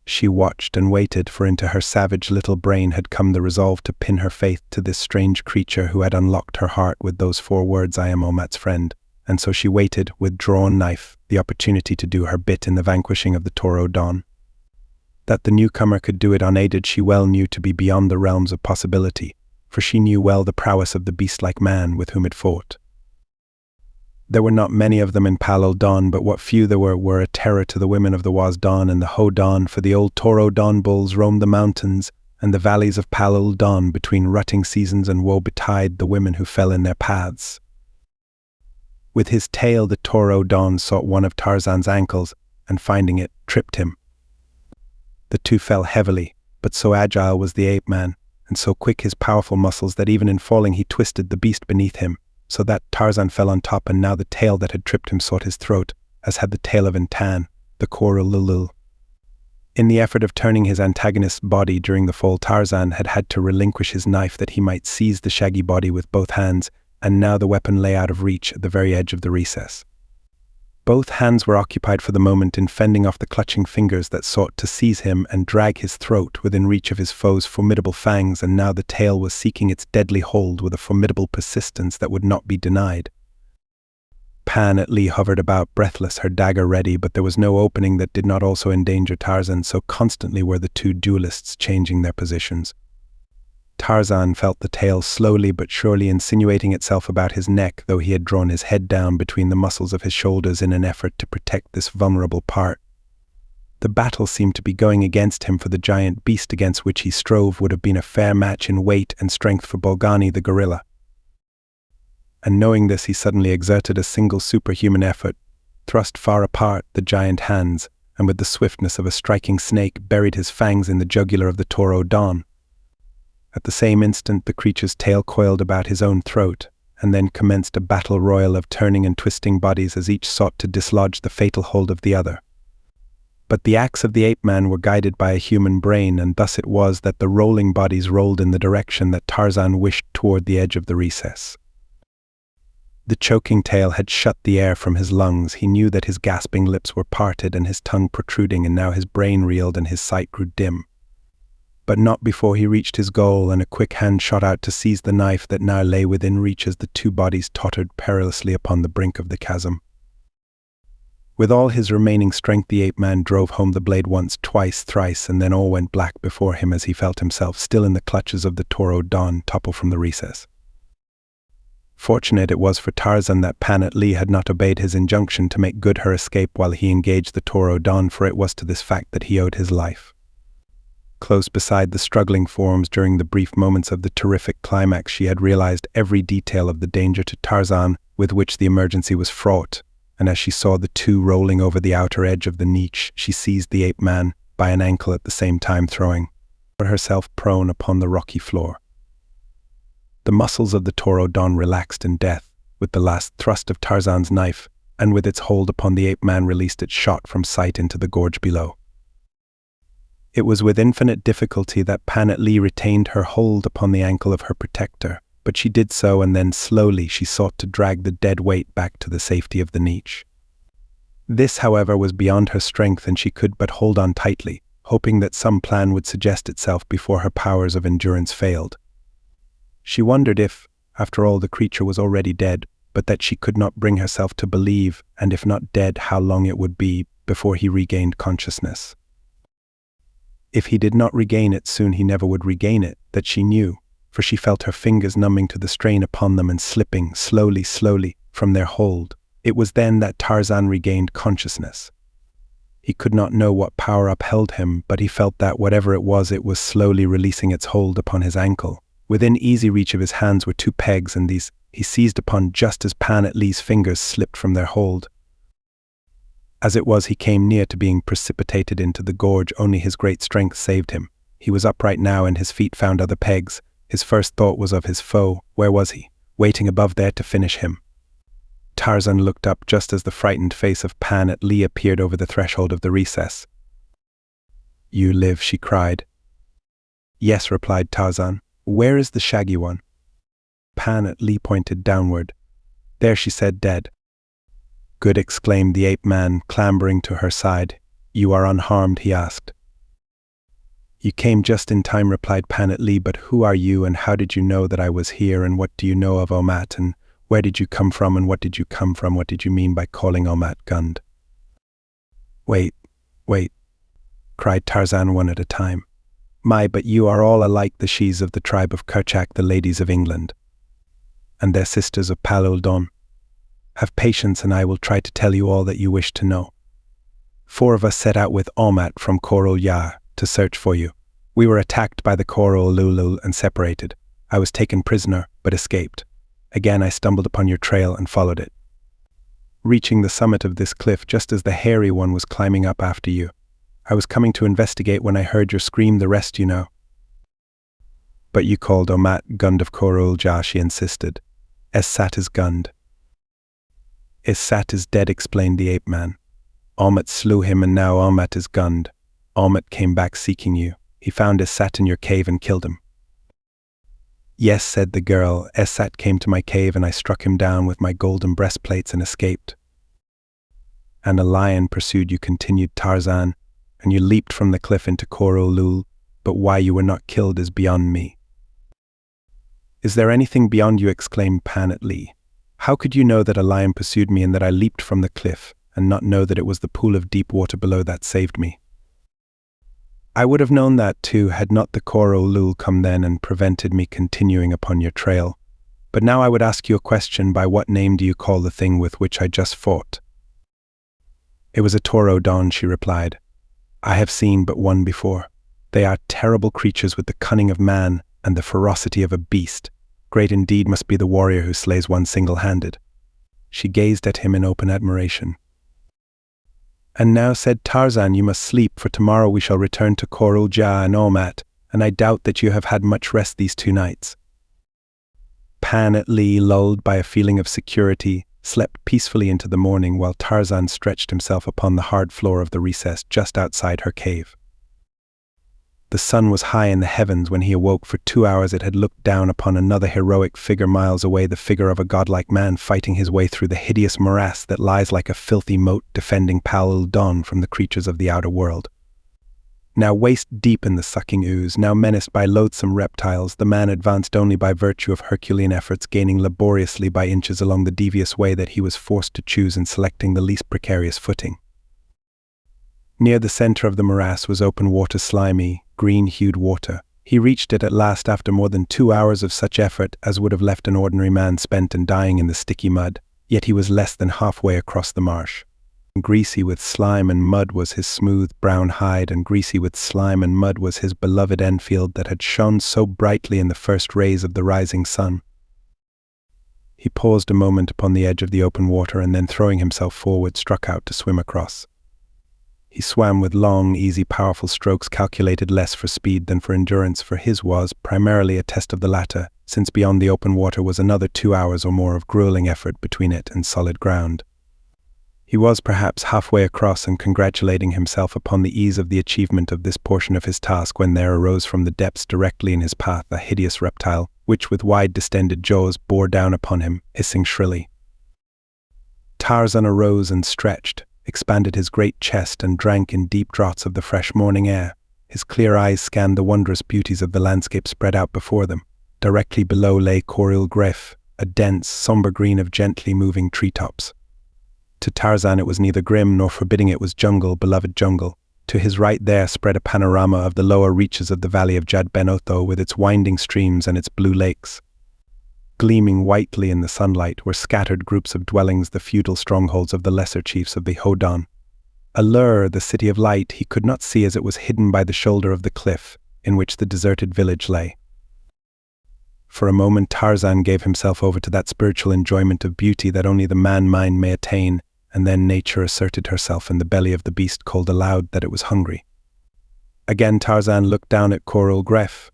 She watched and waited, for into her savage little brain had come the resolve to pin her faith to this strange creature who had unlocked her heart with those 4 words, "I am Omat's friend." And so she waited, with drawn knife, the opportunity to do her bit in the vanquishing of the Toro Dawn. That the newcomer could do it unaided she well knew to be beyond the realms of possibility, for she knew well the prowess of the beast-like man with whom it fought. There were not many of them in Palal Dawn, but what few there were a terror to the women of the Waz Dawn and the Ho Dawn, for the old Toro Dawn bulls roamed the mountains and the valleys of Palal Dawn between rutting seasons, and woe betide the women who fell in their paths. With his tail the Toro Dawn sought one of Tarzan's ankles, and finding it, tripped him. The two fell heavily, but so agile was the ape-man, and so quick his powerful muscles, that even in falling he twisted the beast beneath him, so that Tarzan fell on top, and now the tail that had tripped him sought his throat, as had the tail of Intan, the Korul. In the effort of turning his antagonist's body during the fall, Tarzan had had to relinquish his knife that he might seize the shaggy body with both hands, and now the weapon lay out of reach at the very edge of the recess. Both hands were occupied for the moment in fending off the clutching fingers that sought to seize him and drag his throat within reach of his foe's formidable fangs, and now the tail was seeking its deadly hold with a formidable persistence that would not be denied. Panat Lee hovered about, breathless, her dagger ready, but there was no opening that did not also endanger Tarzan, so constantly were the two duelists changing their positions. Tarzan felt the tail slowly but surely insinuating itself about his neck, though he had drawn his head down between the muscles of his shoulders in an effort to protect this vulnerable part. The battle seemed to be going against him, for the giant beast against which he strove would have been a fair match in weight and strength for Bolgani the gorilla. And knowing this, he suddenly exerted a single superhuman effort, thrust far apart the giant hands, and with the swiftness of a striking snake buried his fangs in the jugular of the Toro Dawn. At the same instant the creature's tail coiled about his own throat, and then commenced a battle royal of turning and twisting bodies as each sought to dislodge the fatal hold of the other. But the acts of the ape-man were guided by a human brain, and thus it was that the rolling bodies rolled in the direction that Tarzan wished, toward the edge of the recess. The choking tail had shut the air from his lungs. He knew that his gasping lips were parted and his tongue protruding, and now his brain reeled and his sight grew dim. But not before he reached his goal, and a quick hand shot out to seize the knife that now lay within reach as the two bodies tottered perilously upon the brink of the chasm. With all his remaining strength the ape-man drove home the blade once, twice, thrice, and then all went black before him as he felt himself, still in the clutches of the Toro Dawn, topple from the recess. Fortunate it was for Tarzan that Panat Lee had not obeyed his injunction to make good her escape while he engaged the Toro Dawn, for it was to this fact that he owed his life. Close beside the struggling forms during the brief moments of the terrific climax, she had realized every detail of the danger to Tarzan with which the emergency was fraught, and as she saw the two rolling over the outer edge of the niche, she seized the ape-man by an ankle, at the same time throwing herself prone upon the rocky floor. The muscles of the Toro Dawn relaxed in death with the last thrust of Tarzan's knife, and with its hold upon the ape-man released its shot from sight into the gorge below. It was with infinite difficulty that Panat Lee retained her hold upon the ankle of her protector, but she did so, and then slowly she sought to drag the dead weight back to the safety of the niche. This, however, was beyond her strength, and she could but hold on tightly, hoping that some plan would suggest itself before her powers of endurance failed. She wondered if, after all, the creature was already dead, but that she could not bring herself to believe, and if not dead, how long it would be before he regained consciousness. If he did not regain it soon, he never would regain it, that she knew, for she felt her fingers numbing to the strain upon them and slipping slowly, from their hold. It was then that Tarzan regained consciousness. He could not know what power upheld him, but he felt that whatever it was slowly releasing its hold upon his ankle. Within easy reach of his hands were two pegs, and these he seized upon just as Pan at Lee's fingers slipped from their hold. As it was, he came near to being precipitated into the gorge. Only his great strength saved him. He was upright now, and his feet found other pegs. His first thought was of his foe. Where was he? Waiting above there to finish him. Tarzan looked up just as the frightened face of Pan at Lee appeared over the threshold of the recess. "You live," she cried. "Yes," replied Tarzan. "Where is the shaggy one?" Pan at Lee pointed downward. "There," she said, "dead." "Good," exclaimed the ape-man, clambering to her side. "You are unharmed?" he asked. "You came just in time," replied Pan at Lee, "but who are you, and how did you know that I was here, and what do you know of Omat, and where did you come from, and what did you come from? What did you mean by calling Omat Gund?" Wait, cried Tarzan one at a time. But you are all alike, the Shis of the tribe of Kerchak, the ladies of England, and their sisters of Palul Don. Have patience, and I will try to tell you all that you wish to know. 4 of us set out with Omat from Korul Yar to search for you. We were attacked by the Korul Lulul and separated. I was taken prisoner, but escaped. Again I stumbled upon your trail and followed it, reaching the summit of this cliff just as the hairy one was climbing up after you. I was coming to investigate when I heard your scream, the rest you know. But you called Omat Gund of Korul Jah, she insisted. Sat is Gund. Sat is dead, explained the ape-man. Omat slew him, and now Omat is Gund. Omat came back seeking you. He found Sat in your cave and killed him. Yes, said the girl. Sat came to my cave and I struck him down with my golden breastplates and escaped. And a lion pursued you, continued Tarzan, and you leaped from the cliff into Korul Lul, but why you were not killed is beyond me. Is there anything beyond you? Exclaimed Pan at Lee. How could you know that a lion pursued me and that I leaped from the cliff, and not know that it was the pool of deep water below that saved me? I would have known that too, had not the Korul Lul come then and prevented me continuing upon your trail. But now I would ask you a question. By what name do you call the thing with which I just fought? It was a Toro Don, she replied. I have seen but one before. They are terrible creatures with the cunning of man and the ferocity of a beast. Great indeed must be the warrior who slays one single-handed. She gazed at him in open admiration. And now, said Tarzan, you must sleep, for tomorrow we shall return to Korul Jah and Omat, and I doubt that you have had much rest these 2 nights. Pan at Lee, lulled by a feeling of security, slept peacefully into the morning while Tarzan stretched himself upon the hard floor of the recess just outside her cave. The sun was high in the heavens when he awoke. For 2 hours it had looked down upon another heroic figure miles away, the figure of a godlike man fighting his way through the hideous morass that lies like a filthy moat defending Palul Don from the creatures of the outer world. Now waist deep in the sucking ooze, now menaced by loathsome reptiles, the man advanced only by virtue of Herculean efforts, gaining laboriously by inches along the devious way that he was forced to choose in selecting the least precarious footing. Near the center of the morass was open water, slimy, green-hued water. He reached it at last after more than 2 hours of such effort as would have left an ordinary man spent and dying in the sticky mud, yet he was less than halfway across the marsh. Greasy with slime and mud was his smooth brown hide, and greasy with slime and mud was his beloved Enfield that had shone so brightly in the first rays of the rising sun. He paused a moment upon the edge of the open water and then, throwing himself forward, struck out to swim across. He swam with long, easy, powerful strokes calculated less for speed than for endurance, for his was primarily a test of the latter, since beyond the open water was another 2 hours or more of grueling effort between it and solid ground. He was perhaps halfway across and congratulating himself upon the ease of the achievement of this portion of his task when there arose from the depths directly in his path a hideous reptile, which with wide distended jaws bore down upon him, hissing shrilly. Tarzan arose and stretched, expanded his great chest and drank in deep draughts of the fresh morning air. His clear eyes scanned the wondrous beauties of the landscape spread out before them. Directly below lay Korul Gref, a dense, somber green of gently moving treetops. To Tarzan it was neither grim nor forbidding, it was jungle, beloved jungle. To his right there spread a panorama of the lower reaches of the valley of Jad Ben Otho with its winding streams and its blue lakes. Gleaming whitely in the sunlight were scattered groups of dwellings, the feudal strongholds of the lesser chiefs of the Hodan. Allur, the city of light, he could not see as it was hidden by the shoulder of the cliff in which the deserted village lay. For a moment Tarzan gave himself over to that spiritual enjoyment of beauty that only the man-mind may attain, and then nature asserted herself and the belly of the beast called aloud that it was hungry. Again Tarzan looked down at Coral Gref.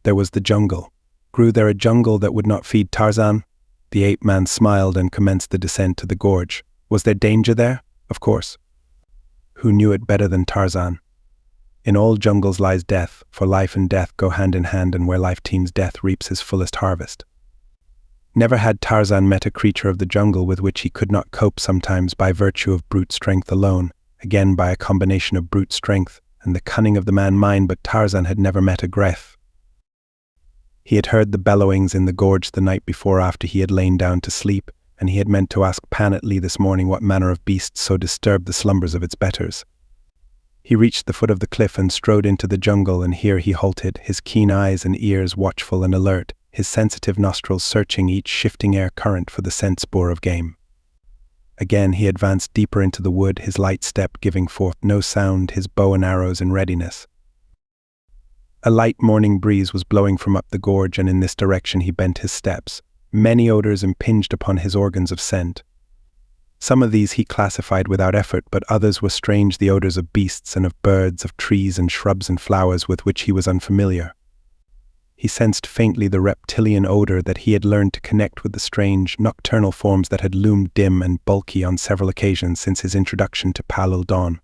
There was the jungle. Grew there a jungle that would not feed Tarzan? The ape-man smiled and commenced the descent to the gorge. Was there danger there? Of course. Who knew it better than Tarzan? In all jungles lies death, for life and death go hand in hand, and where life teems death reaps his fullest harvest. Never had Tarzan met a creature of the jungle with which he could not cope, sometimes by virtue of brute strength alone, again by a combination of brute strength and the cunning of the man-mind, but Tarzan had never met a Gref. He had heard the bellowings in the gorge the night before after he had lain down to sleep, and he had meant to ask Panatlee this morning what manner of beast so disturbed the slumbers of its betters. He reached the foot of the cliff and strode into the jungle, and here he halted, his keen eyes and ears watchful and alert, his sensitive nostrils searching each shifting air current for the scent spoor of game. Again he advanced deeper into the wood, his light step giving forth no sound, his bow and arrows in readiness. A light morning breeze was blowing from up the gorge, and in this direction he bent his steps. Many odors impinged upon his organs of scent. Some of these he classified without effort, but others were strange, the odors of beasts and of birds, of trees and shrubs and flowers with which he was unfamiliar. He sensed faintly the reptilian odor that he had learned to connect with the strange, nocturnal forms that had loomed dim and bulky on several occasions since his introduction to Palul Dawn.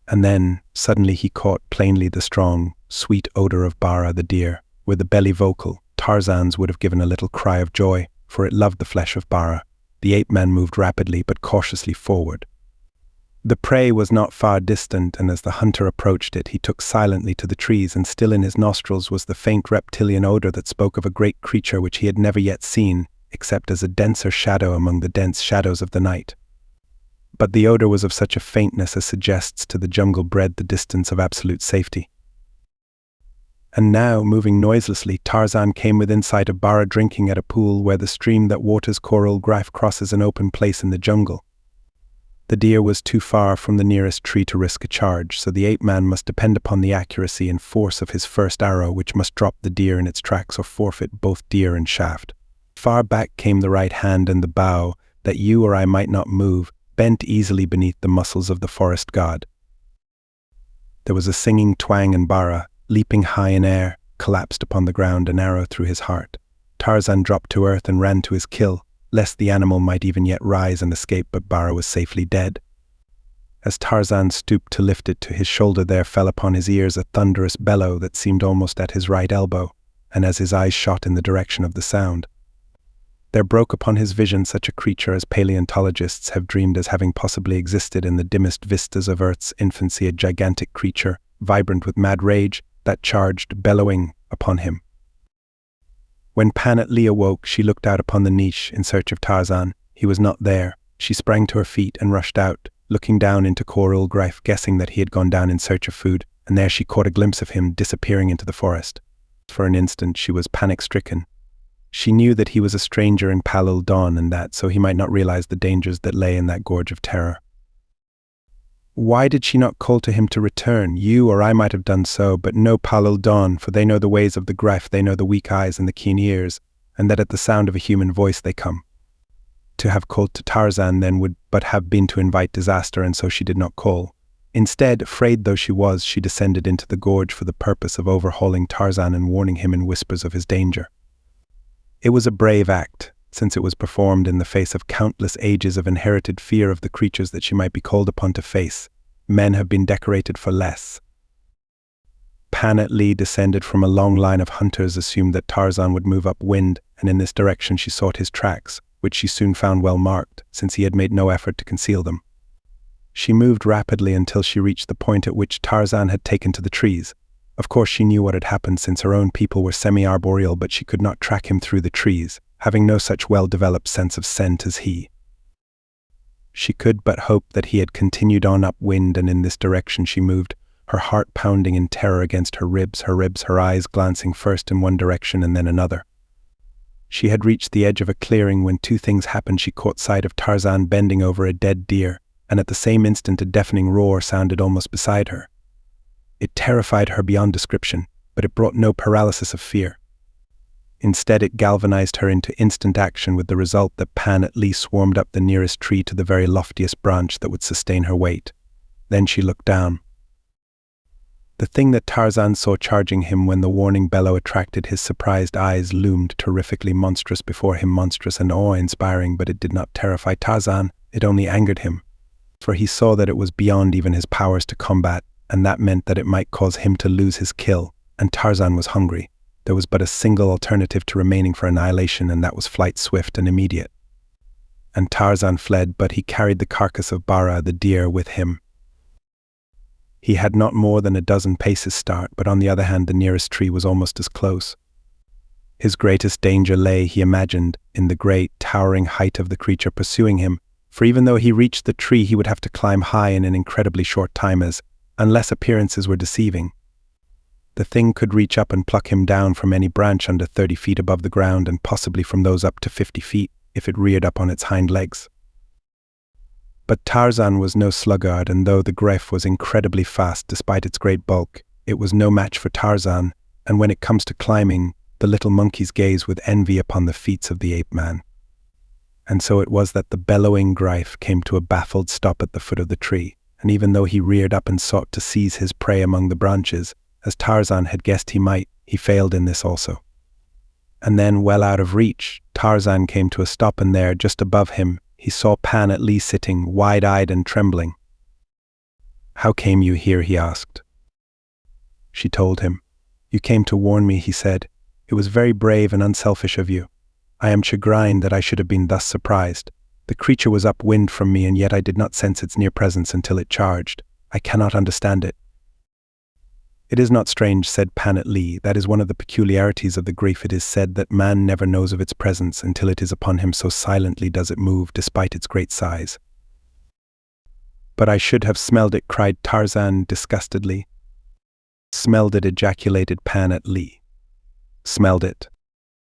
And then, suddenly he caught plainly the strong, sweet odor of Bara the deer. With the belly vocal, Tarzan's would have given a little cry of joy, for it loved the flesh of Bara. The ape-man moved rapidly but cautiously forward. The prey was not far distant, and as the hunter approached it, he took silently to the trees, and still in his nostrils was the faint reptilian odor that spoke of a great creature which he had never yet seen, except as a denser shadow among the dense shadows of the night. But the odor was of such a faintness as suggests to the jungle-bred the distance of absolute safety. And now, moving noiselessly, Tarzan came within sight of Bara drinking at a pool where the stream that waters Coral Gref crosses an open place in the jungle. The deer was too far from the nearest tree to risk a charge, so the ape-man must depend upon the accuracy and force of his first arrow, which must drop the deer in its tracks or forfeit both deer and shaft. Far back came the right hand, and the bow, that you or I might not move, bent easily beneath the muscles of the forest god. There was a singing twang, and Bara, leaping high in air, collapsed upon the ground, an arrow through his heart. Tarzan dropped to earth and ran to his kill, lest the animal might even yet rise and escape, but Bara was safely dead. As Tarzan stooped to lift it to his shoulder, there fell upon his ears a thunderous bellow that seemed almost at his right elbow, and as his eyes shot in the direction of the sound, there broke upon his vision such a creature as paleontologists have dreamed as having possibly existed in the dimmest vistas of Earth's infancy, a gigantic creature, vibrant with mad rage, that charged, bellowing, upon him. When Panatlee awoke, she looked out upon the niche in search of Tarzan. He was not there. She sprang to her feet and rushed out, looking down into Coral Gref, guessing that he had gone down in search of food, and there she caught a glimpse of him disappearing into the forest. For an instant she was panic-stricken. She knew that he was a stranger in Palul Dawn, and that so he might not realize the dangers that lay in that gorge of terror. Why did she not call to him to return? You or I might have done so, but no Palul Dawn, for they know the ways of the Gref, they know the weak eyes and the keen ears, and that at the sound of a human voice they come. To have called to Tarzan then would but have been to invite disaster, and so she did not call. Instead, afraid though she was, she descended into the gorge for the purpose of overhauling Tarzan and warning him in whispers of his danger. It was a brave act, since it was performed in the face of countless ages of inherited fear of the creatures that she might be called upon to face. Men have been decorated for less. Panatlee, descended from a long line of hunters, assumed that Tarzan would move upwind, and in this direction she sought his tracks, which she soon found well marked, since he had made no effort to conceal them. She moved rapidly until she reached the point at which Tarzan had taken to the trees. Of course she knew what had happened, since her own people were semi-arboreal, but she could not track him through the trees, having no such well-developed sense of scent as he. She could but hope that he had continued on upwind, and in this direction she moved, her heart pounding in terror against her ribs, her eyes glancing first in one direction and then another. She had reached the edge of a clearing when two things happened. She caught sight of Tarzan bending over a dead deer, and at the same instant a deafening roar sounded almost beside her. It terrified her beyond description, but it brought no paralysis of fear. Instead, it galvanized her into instant action, with the result that Pan at least swarmed up the nearest tree to the very loftiest branch that would sustain her weight. Then she looked down. The thing that Tarzan saw charging him when the warning bellow attracted his surprised eyes loomed terrifically monstrous before him, monstrous and awe-inspiring, but it did not terrify Tarzan, it only angered him. For he saw that it was beyond even his powers to combat, and that meant that it might cause him to lose his kill, and Tarzan was hungry. There was but a single alternative to remaining for annihilation, and that was flight swift and immediate. And Tarzan fled, but he carried the carcass of Bara, the deer, with him. He had not more than a dozen paces start, but on the other hand the nearest tree was almost as close. His greatest danger lay, he imagined, in the great, towering height of the creature pursuing him, for even though he reached the tree he would have to climb high in an incredibly short time, unless appearances were deceiving. The thing could reach up and pluck him down from any branch under 30 feet above the ground, and possibly from those up to 50 feet, if it reared up on its hind legs. But Tarzan was no sluggard, and though the Greif was incredibly fast despite its great bulk, it was no match for Tarzan, and when it comes to climbing, the little monkeys gaze with envy upon the feats of the ape-man. And so it was that the bellowing Greif came to a baffled stop at the foot of the tree, and even though he reared up and sought to seize his prey among the branches, as Tarzan had guessed he might, he failed in this also. And then, well out of reach, Tarzan came to a stop, and there, just above him, he saw Pan at Lee sitting, wide-eyed and trembling. "How came you here?" he asked. She told him. "You came to warn me," he said. "It was very brave and unselfish of you. I am chagrined that I should have been thus surprised. The creature was upwind from me, and yet I did not sense its near presence until it charged. I cannot understand it." "It is not strange," said Pan at Lee. "That is one of the peculiarities of the Greif. It is said that man never knows of its presence until it is upon him, so silently does it move despite its great size." "But I should have smelled it," cried Tarzan disgustedly. "Smelled it," ejaculated Pan at Lee. "Smelled it?"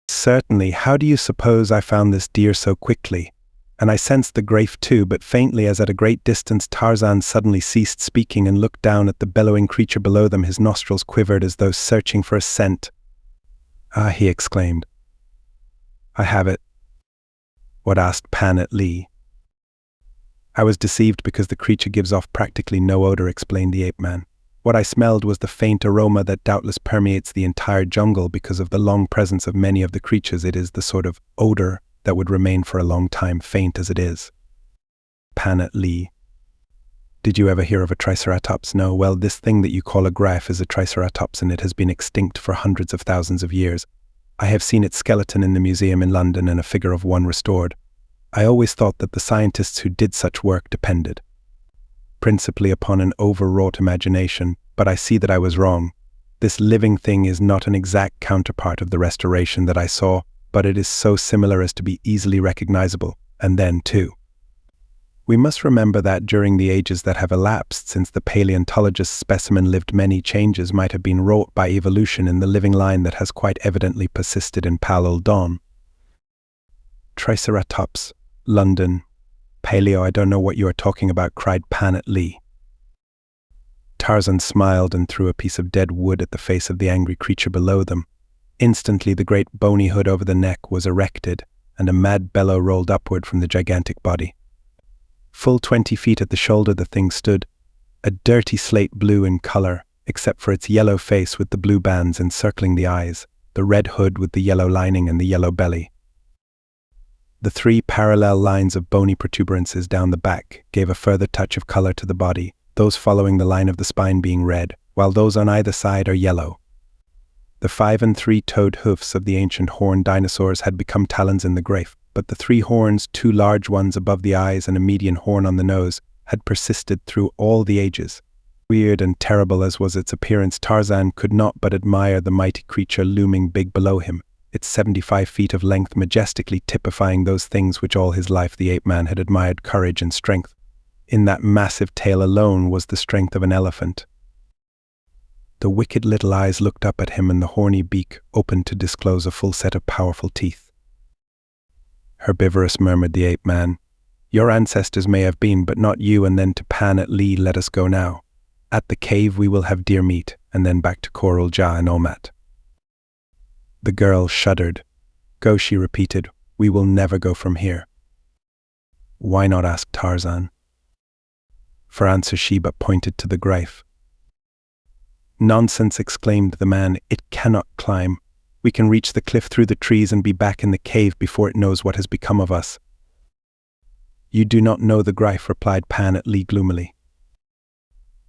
"Certainly. How do you suppose I found this deer so quickly? And I sensed the Greif too, but faintly, as at a great distance." Tarzan suddenly ceased speaking and looked down at the bellowing creature below them. His nostrils quivered as though searching for a scent. "Ah," he exclaimed. "I have it." "What?" asked Pan at Lee. "I was deceived because the creature gives off practically no odor," explained the ape-man. "What I smelled was the faint aroma that doubtless permeates the entire jungle because of the long presence of many of the creatures. It is the sort of odor that would remain for a long time, faint as it is." Pan at Lee. "Did you ever hear of a triceratops?" "No." "Well, this thing that you call a Greif is a triceratops, and it has been extinct for hundreds of thousands of years. I have seen its skeleton in the museum in London and a figure of one restored. I always thought that the scientists who did such work depended principally upon an overwrought imagination, but I see that I was wrong. This living thing is not an exact counterpart of the restoration that I saw, but it is so similar as to be easily recognizable. And then, too, we must remember that during the ages that have elapsed since the paleontologist's specimen lived, many changes might have been wrought by evolution in the living line that has quite evidently persisted in Pal Don. Triceratops, London, paleo, I don't know what you are talking about, cried Pan at Lee. Tarzan smiled and threw a piece of dead wood at the face of the angry creature below them. Instantly the great bony hood over the neck was erected, and a mad bellow rolled upward from the gigantic body. Full 20 feet at the shoulder the thing stood, a dirty slate blue in color, except for its yellow face with the blue bands encircling the eyes, the red hood with the yellow lining and the yellow belly. The 3 parallel lines of bony protuberances down the back gave a further touch of color to the body, those following the line of the spine being red, while those on either side are yellow. The 5 and 3-toed hoofs of the ancient horned dinosaurs had become talons in the Greif, but the 3 horns, 2 large ones above the eyes and a median horn on the nose, had persisted through all the ages. Weird and terrible as was its appearance, Tarzan could not but admire the mighty creature looming big below him, its 75 feet of length majestically typifying those things which all his life the ape-man had admired: courage and strength. In that massive tail alone was the strength of an elephant. The wicked little eyes looked up at him, and the horny beak opened to disclose a full set of powerful teeth. "Herbivorous," murmured the ape-man. "Your ancestors may have been, but not you." And then to Pan at Lee, "Let us go now. At the cave we will have deer meat, and then back to Coral Ja and Omat." The girl shuddered, Go, she repeated. We will never go from here. Why not? Asked Tarzan. For answer she but pointed to the Greif. Nonsense, exclaimed the man. It cannot climb. We can reach the cliff through the trees and be back in the cave before it knows what has become of us. You do not know the Greif, replied Pan at Lee gloomily.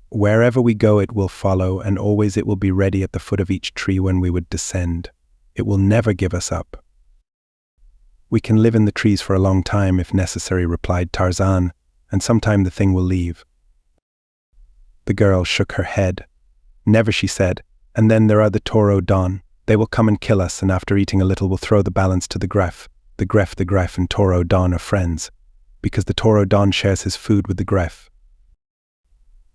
Wherever we go it will follow, and always it will be ready at the foot of each tree when we would descend. It will never give us up. We can live in the trees for a long time if necessary, replied Tarzan, and sometime the thing will leave. The girl shook her head. Never, she said, and then there are the taureaux d'On. They will come and kill us, and after eating a little will throw the balance to the Greif. The Greif and taureaux d'On are friends, because the taureaux d'On shares his food with the Greif.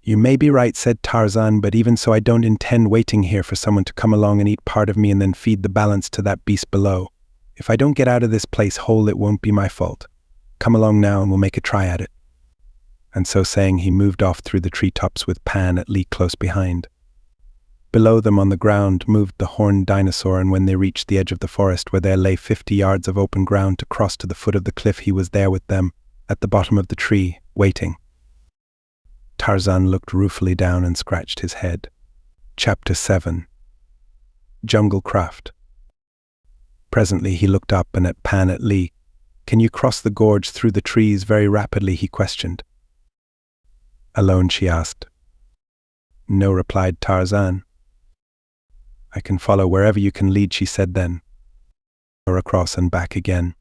You may be right, said Tarzan, but even so I don't intend waiting here for someone to come along and eat part of me and then feed the balance to that beast below. If I don't get out of this place whole, it won't be my fault. Come along now and we'll make a try at it. And so saying, he moved off through the treetops with Pan at Lee close behind. Below them on the ground moved the horned dinosaur, and when they reached the edge of the forest where there lay 50 yards of open ground to cross to the foot of the cliff, he was there with them, at the bottom of the tree, waiting. Tarzan looked ruefully down and scratched his head. Chapter 7. Jungle Craft. Presently he looked up and at Pan at Lee. Can you cross the gorge through the trees very rapidly? He questioned. Alone? She asked. No, replied Tarzan. I can follow wherever you can lead, she said then. Or across and back again.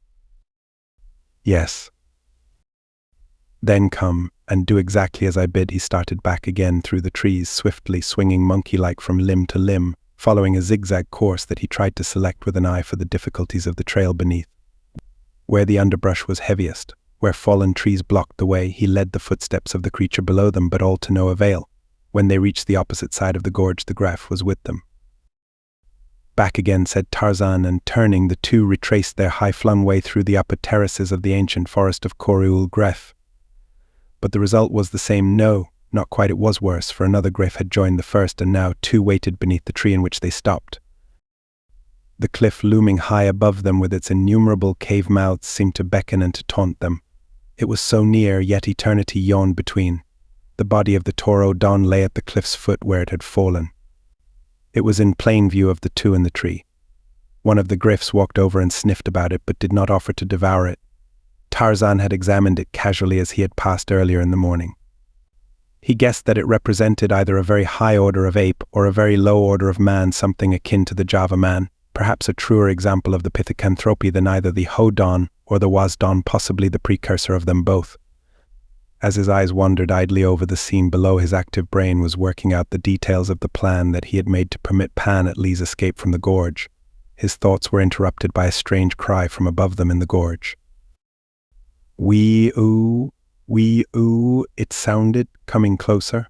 Yes. Then come, and do exactly as I bid. He started back again through the trees, swiftly swinging monkey-like from limb to limb, following a zigzag course that he tried to select with an eye for the difficulties of the trail beneath. Where the underbrush was heaviest, where fallen trees blocked the way, he led the footsteps of the creature below them, but all to no avail. When they reached the opposite side of the gorge, the Greif was with them. Back again, said Tarzan, and turning, the two retraced their high-flung way through the upper terraces of the ancient forest of Corioul Greif. But the result was the same. No, not quite. It was worse, for another Greif had joined the first, and now two waited beneath the tree in which they stopped. The cliff looming high above them with its innumerable cave mouths seemed to beckon and to taunt them. It was so near, yet eternity yawned between. The body of the taureaux d'On lay at the cliff's foot where it had fallen. It was in plain view of the two in the tree. One of the Greifs walked over and sniffed about it, but did not offer to devour it. Tarzan had examined it casually as he had passed earlier in the morning. He guessed that it represented either a very high order of ape or a very low order of man, something akin to the Java man, perhaps a truer example of the Pithecanthropy than either the Ho-Don or the Was-Don, possibly the precursor of them both. As his eyes wandered idly over the scene below, his active brain was working out the details of the plan that he had made to permit Pan at Lee's escape from the gorge. His thoughts were interrupted by a strange cry from above them in the gorge. Wee-oo, wee-oo, it sounded, coming closer.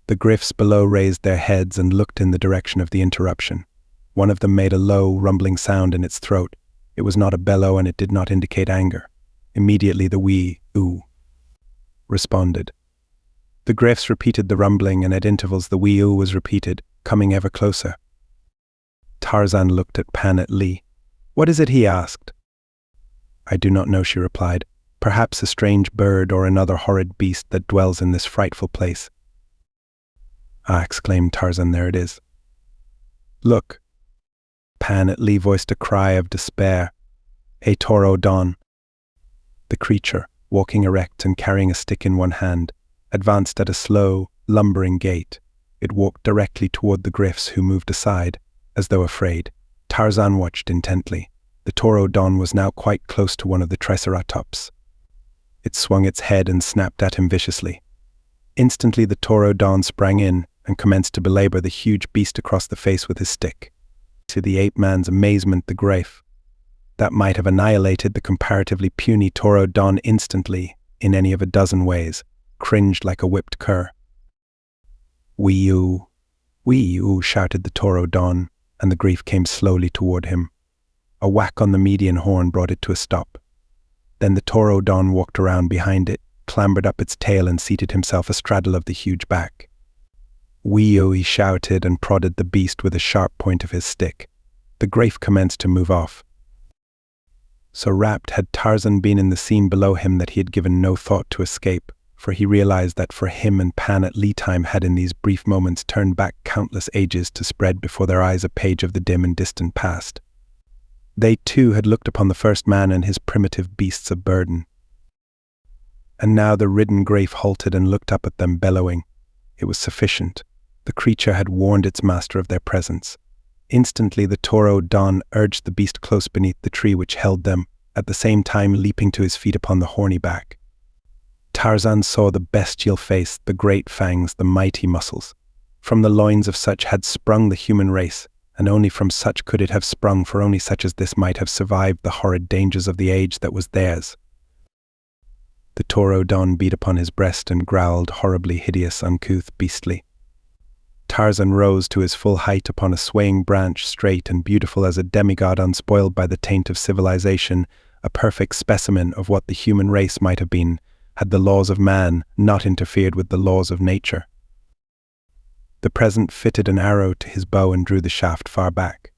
The Greifs below raised their heads and looked in the direction of the interruption. One of them made a low, rumbling sound in its throat. It was not a bellow, and it did not indicate anger. Immediately the wee-oo responded. The Greifs repeated the rumbling, and at intervals the wee-oo was repeated, coming ever closer. Tarzan looked at Pan at Lee. What is it? He asked. I do not know, she replied. Perhaps a strange bird or another horrid beast that dwells in this frightful place. Ah, exclaimed Tarzan, there it is. Look. Pan at Lee voiced a cry of despair. A taureaux d'On. The creature, walking erect and carrying a stick in one hand, advanced at a slow, lumbering gait. It walked directly toward the Greifs, who moved aside, as though afraid. Tarzan watched intently. The taureaux d'On was now quite close to one of the triceratops. It swung its head and snapped at him viciously. Instantly the taureaux d'On sprang in and commenced to belabor the huge beast across the face with his stick. To the ape-man's amazement, the Greif, that might have annihilated the comparatively puny taureaux d'On instantly, in any of a dozen ways, cringed like a whipped cur. Wee-oo, wee-oo, shouted the taureaux d'On, and the Greif came slowly toward him. A whack on the median horn brought it to a stop. Then the taureaux d'On walked around behind it, clambered up its tail, and seated himself astraddle of the huge back. Wee-oo, he shouted and prodded the beast with a sharp point of his stick. the Grafe commenced to move off. So rapt had Tarzan been in the scene below him that he had given no thought to escape, for he realized that for him and Pan at Lee time had in these brief moments turned back countless ages to spread before their eyes a page of the dim and distant past. They too had looked upon the first man and his primitive beasts of burden. And now the ridden Grafe halted and looked up at them, bellowing. It was sufficient. The creature had warned its master of their presence. Instantly the taureau Don urged the beast close beneath the tree which held them, at the same time leaping to his feet upon the horny back. Tarzan saw the bestial face, the great fangs, the mighty muscles. From the loins of such had sprung the human race, and only from such could it have sprung, for only such as this might have survived the horrid dangers of the age that was theirs. The taureau Don beat upon his breast and growled, horribly hideous, uncouth, beastly. Tarzan rose to his full height upon a swaying branch, straight and beautiful as a demigod unspoiled by the taint of civilization, a perfect specimen of what the human race might have been, had the laws of man not interfered with the laws of nature. The present fitted an arrow to his bow and drew the shaft far back.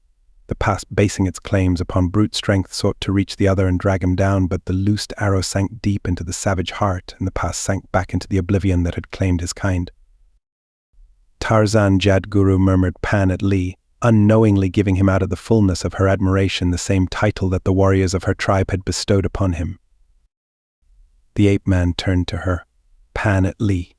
The past, basing its claims upon brute strength, sought to reach the other and drag him down, but the loosed arrow sank deep into the savage heart, and the past sank back into the oblivion that had claimed his kind. Tarzan Jadguru murmured Pan at Lee, unknowingly giving him out of the fullness of her admiration the same title that the warriors of her tribe had bestowed upon him. The ape-man turned to her. Pan at Lee.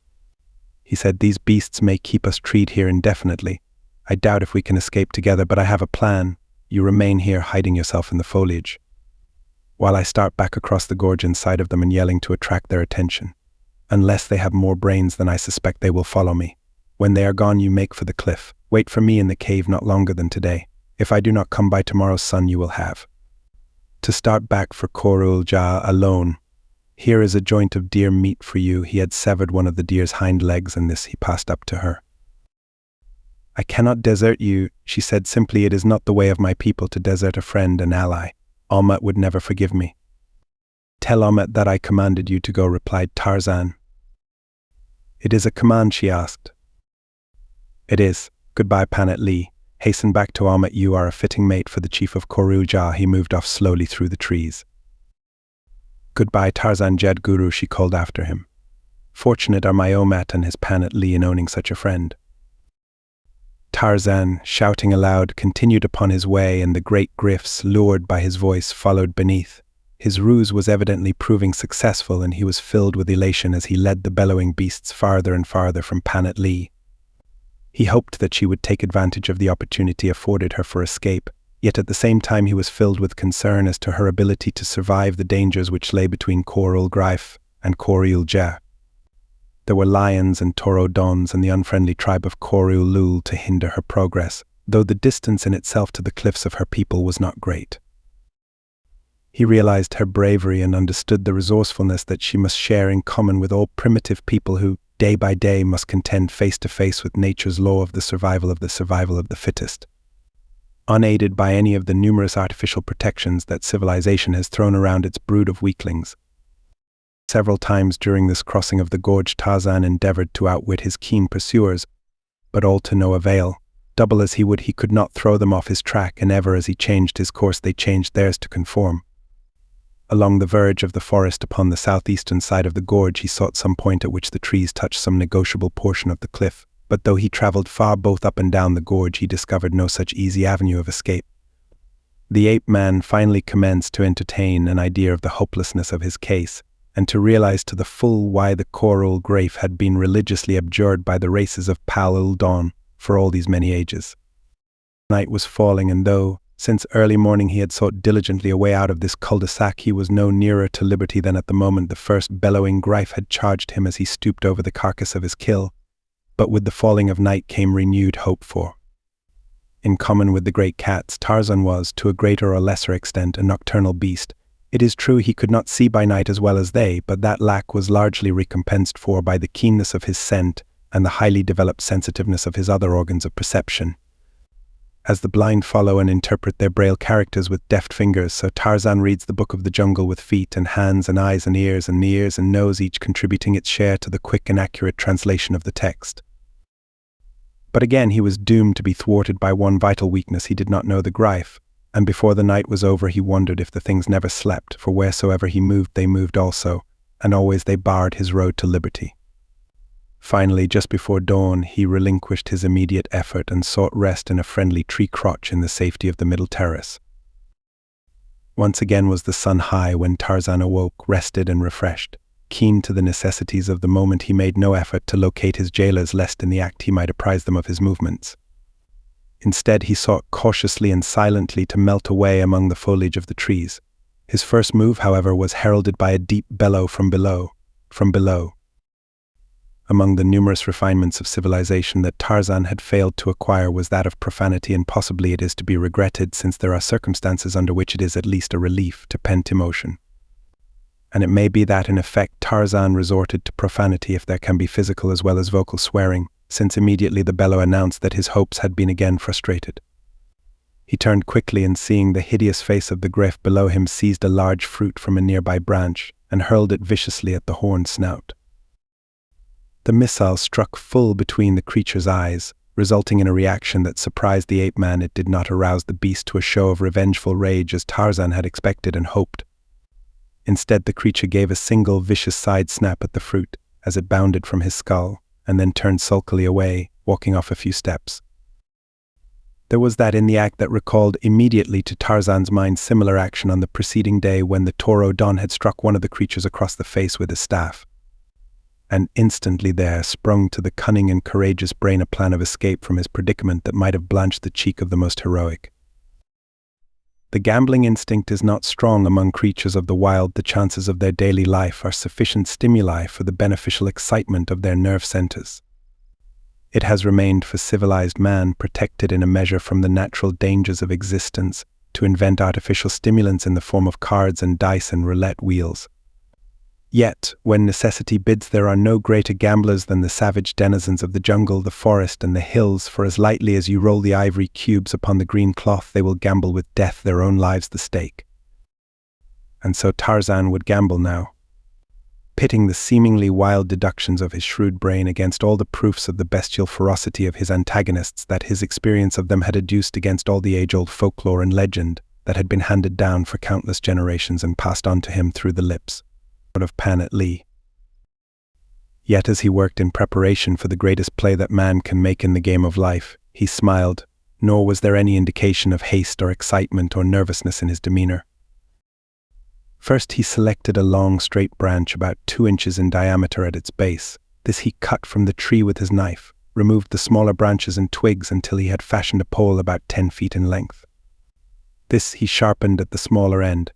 He said, these beasts may keep us treed here indefinitely. I doubt if we can escape together, but I have a plan. You remain here hiding yourself in the foliage, while I start back across the gorge inside of them and yelling to attract their attention. Unless they have more brains than I suspect, they will follow me. When they are gone, you make for the cliff. Wait for me in the cave not longer than today. If I do not come by tomorrow's sun, you will have to start back for Korul Jah alone. Here is a joint of deer meat for you. He had severed one of the deer's hind legs, and this he passed up to her. I cannot desert you, she said simply. It is not the way of my people to desert a friend and ally. Ahmet would never forgive me. Tell Ahmet that I commanded you to go, replied Tarzan. It is a command, she asked. It is. Goodbye, Pan at Lee. Hasten back to Ahmet. You are a fitting mate for the chief of Korul Jah. He moved off slowly through the trees. Goodbye, Tarzan Jadguru, she called after him. Fortunate are my Ahmet and his Pan at Lee in owning such a friend. Tarzan, shouting aloud, continued upon his way, and the great Griffs, lured by his voice, followed beneath. His ruse was evidently proving successful, and he was filled with elation as he led the bellowing beasts farther and farther from Pan at Lee. He hoped that she would take advantage of the opportunity afforded her for escape, yet at the same time he was filled with concern as to her ability to survive the dangers which lay between Korul Grafe and Korul Jah. There were lions and taureau dons and the unfriendly tribe of Korul Lul to hinder her progress, though the distance in itself to the cliffs of her people was not great. He realized her bravery and understood the resourcefulness that she must share in common with all primitive people who, day by day, must contend face to face with nature's law of the survival of the fittest. Unaided by any of the numerous artificial protections that civilization has thrown around its brood of weaklings. Several times during this crossing of the gorge, Tarzan endeavored to outwit his keen pursuers, but all to no avail. Double as he would, he could not throw them off his track, and ever as he changed his course, they changed theirs to conform. Along the verge of the forest upon the southeastern side of the gorge, he sought some point at which the trees touched some negotiable portion of the cliff, but though he traveled far both up and down the gorge, he discovered no such easy avenue of escape. The ape-man finally commenced to entertain an idea of the hopelessness of his case, and to realize to the full why the Korul Grafe had been religiously abjured by the races of Pal Don for all these many ages. Night was falling, and though, since early morning, he had sought diligently a way out of this cul-de-sac, he was no nearer to liberty than at the moment the first bellowing Grafe had charged him as he stooped over the carcass of his kill. But with the falling of night came renewed hope, for, in common with the great cats, Tarzan was, to a greater or lesser extent, a nocturnal beast. It is true he could not see by night as well as they, but that lack was largely recompensed for by the keenness of his scent and the highly developed sensitiveness of his other organs of perception. As the blind follow and interpret their braille characters with deft fingers, so Tarzan reads the book of the jungle with feet and hands and eyes and ears and nose, each contributing its share to the quick and accurate translation of the text. But again he was doomed to be thwarted by one vital weakness: he did not know the Greif, and before the night was over he wondered if the things never slept, for wheresoever he moved they moved also, and always they barred his road to liberty. Finally, just before dawn, he relinquished his immediate effort and sought rest in a friendly tree crotch in the safety of the middle terrace. Once again was the sun high when Tarzan awoke, rested and refreshed. Keen to the necessities of the moment, he made no effort to locate his jailers, lest in the act he might apprise them of his movements. Instead, he sought cautiously and silently to melt away among the foliage of the trees. His first move, however, was heralded by a deep bellow from below. Among the numerous refinements of civilization that Tarzan had failed to acquire was that of profanity, and possibly it is to be regretted, since there are circumstances under which it is at least a relief to pent emotion. And it may be that in effect Tarzan resorted to profanity, if there can be physical as well as vocal swearing, since immediately the bellow announced that his hopes had been again frustrated. He turned quickly, and seeing the hideous face of the Greif below him, seized a large fruit from a nearby branch and hurled it viciously at the horned snout. The missile struck full between the creature's eyes, resulting in a reaction that surprised the ape-man. It did not arouse the beast to a show of revengeful rage as Tarzan had expected and hoped. Instead, the creature gave a single vicious side snap at the fruit as it bounded from his skull, and then turned sulkily away, walking off a few steps. There was that in the act that recalled immediately to Tarzan's mind similar action on the preceding day when the taureau Don had struck one of the creatures across the face with his staff. And instantly there sprung to the cunning and courageous brain a plan of escape from his predicament that might have blanched the cheek of the most heroic. The gambling instinct is not strong among creatures of the wild. The chances of their daily life are sufficient stimuli for the beneficial excitement of their nerve centers. It has remained for civilized man, protected in a measure from the natural dangers of existence, to invent artificial stimulants in the form of cards and dice and roulette wheels. Yet, when necessity bids, there are no greater gamblers than the savage denizens of the jungle, the forest, and the hills, for as lightly as you roll the ivory cubes upon the green cloth, they will gamble with death, their own lives the stake. And so Tarzan would gamble now, pitting the seemingly wild deductions of his shrewd brain against all the proofs of the bestial ferocity of his antagonists that his experience of them had adduced, against all the age-old folklore and legend that had been handed down for countless generations and passed on to him through the lips of Pan at Lee. Yet as he worked in preparation for the greatest play that man can make in the game of life, he smiled, nor was there any indication of haste or excitement or nervousness in his demeanor. First he selected a long straight branch about 2 inches in diameter at its base. This he cut from the tree with his knife, removed the smaller branches and twigs until he had fashioned a pole about 10 feet in length. This he sharpened at the smaller end.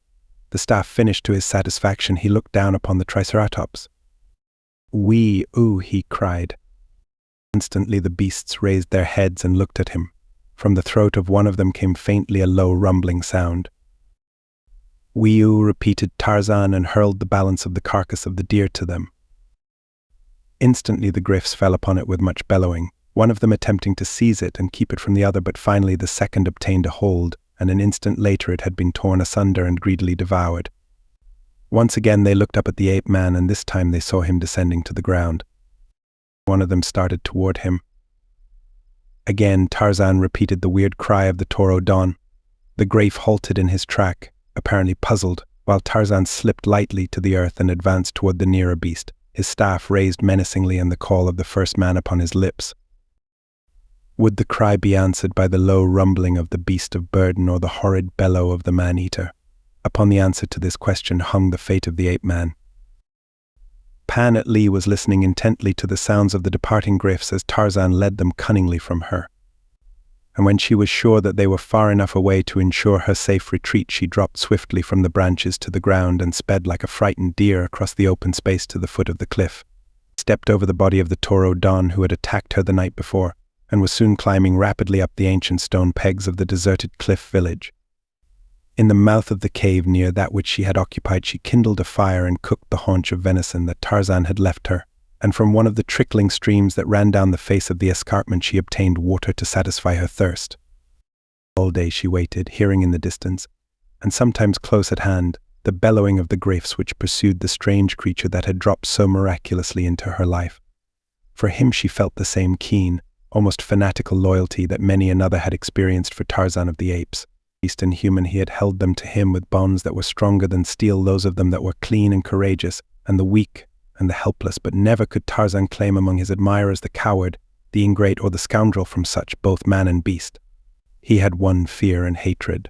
The staff finished to his satisfaction, he looked down upon the triceratops. "Wee, ooh," he cried. Instantly the beasts raised their heads and looked at him. From the throat of one of them came faintly a low rumbling sound. "Wee, ooh," repeated Tarzan, and hurled the balance of the carcass of the deer to them. Instantly the Greifs fell upon it with much bellowing, one of them attempting to seize it and keep it from the other, but finally the second obtained a hold, and an instant later it had been torn asunder and greedily devoured. Once again they looked up at the ape-man, and this time they saw him descending to the ground. One of them started toward him. Again Tarzan repeated the weird cry of the taureau Don. The Greif halted in his track, apparently puzzled, while Tarzan slipped lightly to the earth and advanced toward the nearer beast, his staff raised menacingly and the call of the first man upon his lips. Would the cry be answered by the low rumbling of the beast of burden or the horrid bellow of the man-eater? Upon the answer to this question hung the fate of the ape-man. Pan at Lee was listening intently to the sounds of the departing Greifs as Tarzan led them cunningly from her. And when she was sure that they were far enough away to ensure her safe retreat, she dropped swiftly from the branches to the ground and sped like a frightened deer across the open space to the foot of the cliff. Stepped over the body of the taureau Don who had attacked her the night before, and was soon climbing rapidly up the ancient stone pegs of the deserted cliff village. In the mouth of the cave near that which she had occupied, she kindled a fire and cooked the haunch of venison that Tarzan had left her, and from one of the trickling streams that ran down the face of the escarpment she obtained water to satisfy her thirst. All day she waited, hearing in the distance, and sometimes close at hand, the bellowing of the Greifs which pursued the strange creature that had dropped so miraculously into her life. For him she felt the same keen, almost fanatical loyalty that many another had experienced for Tarzan of the Apes. Beast and human, he had held them to him with bonds that were stronger than steel, those of them that were clean and courageous, and the weak and the helpless, but never could Tarzan claim among his admirers the coward, the ingrate, or the scoundrel from such, both man and beast. He had one fear and hatred.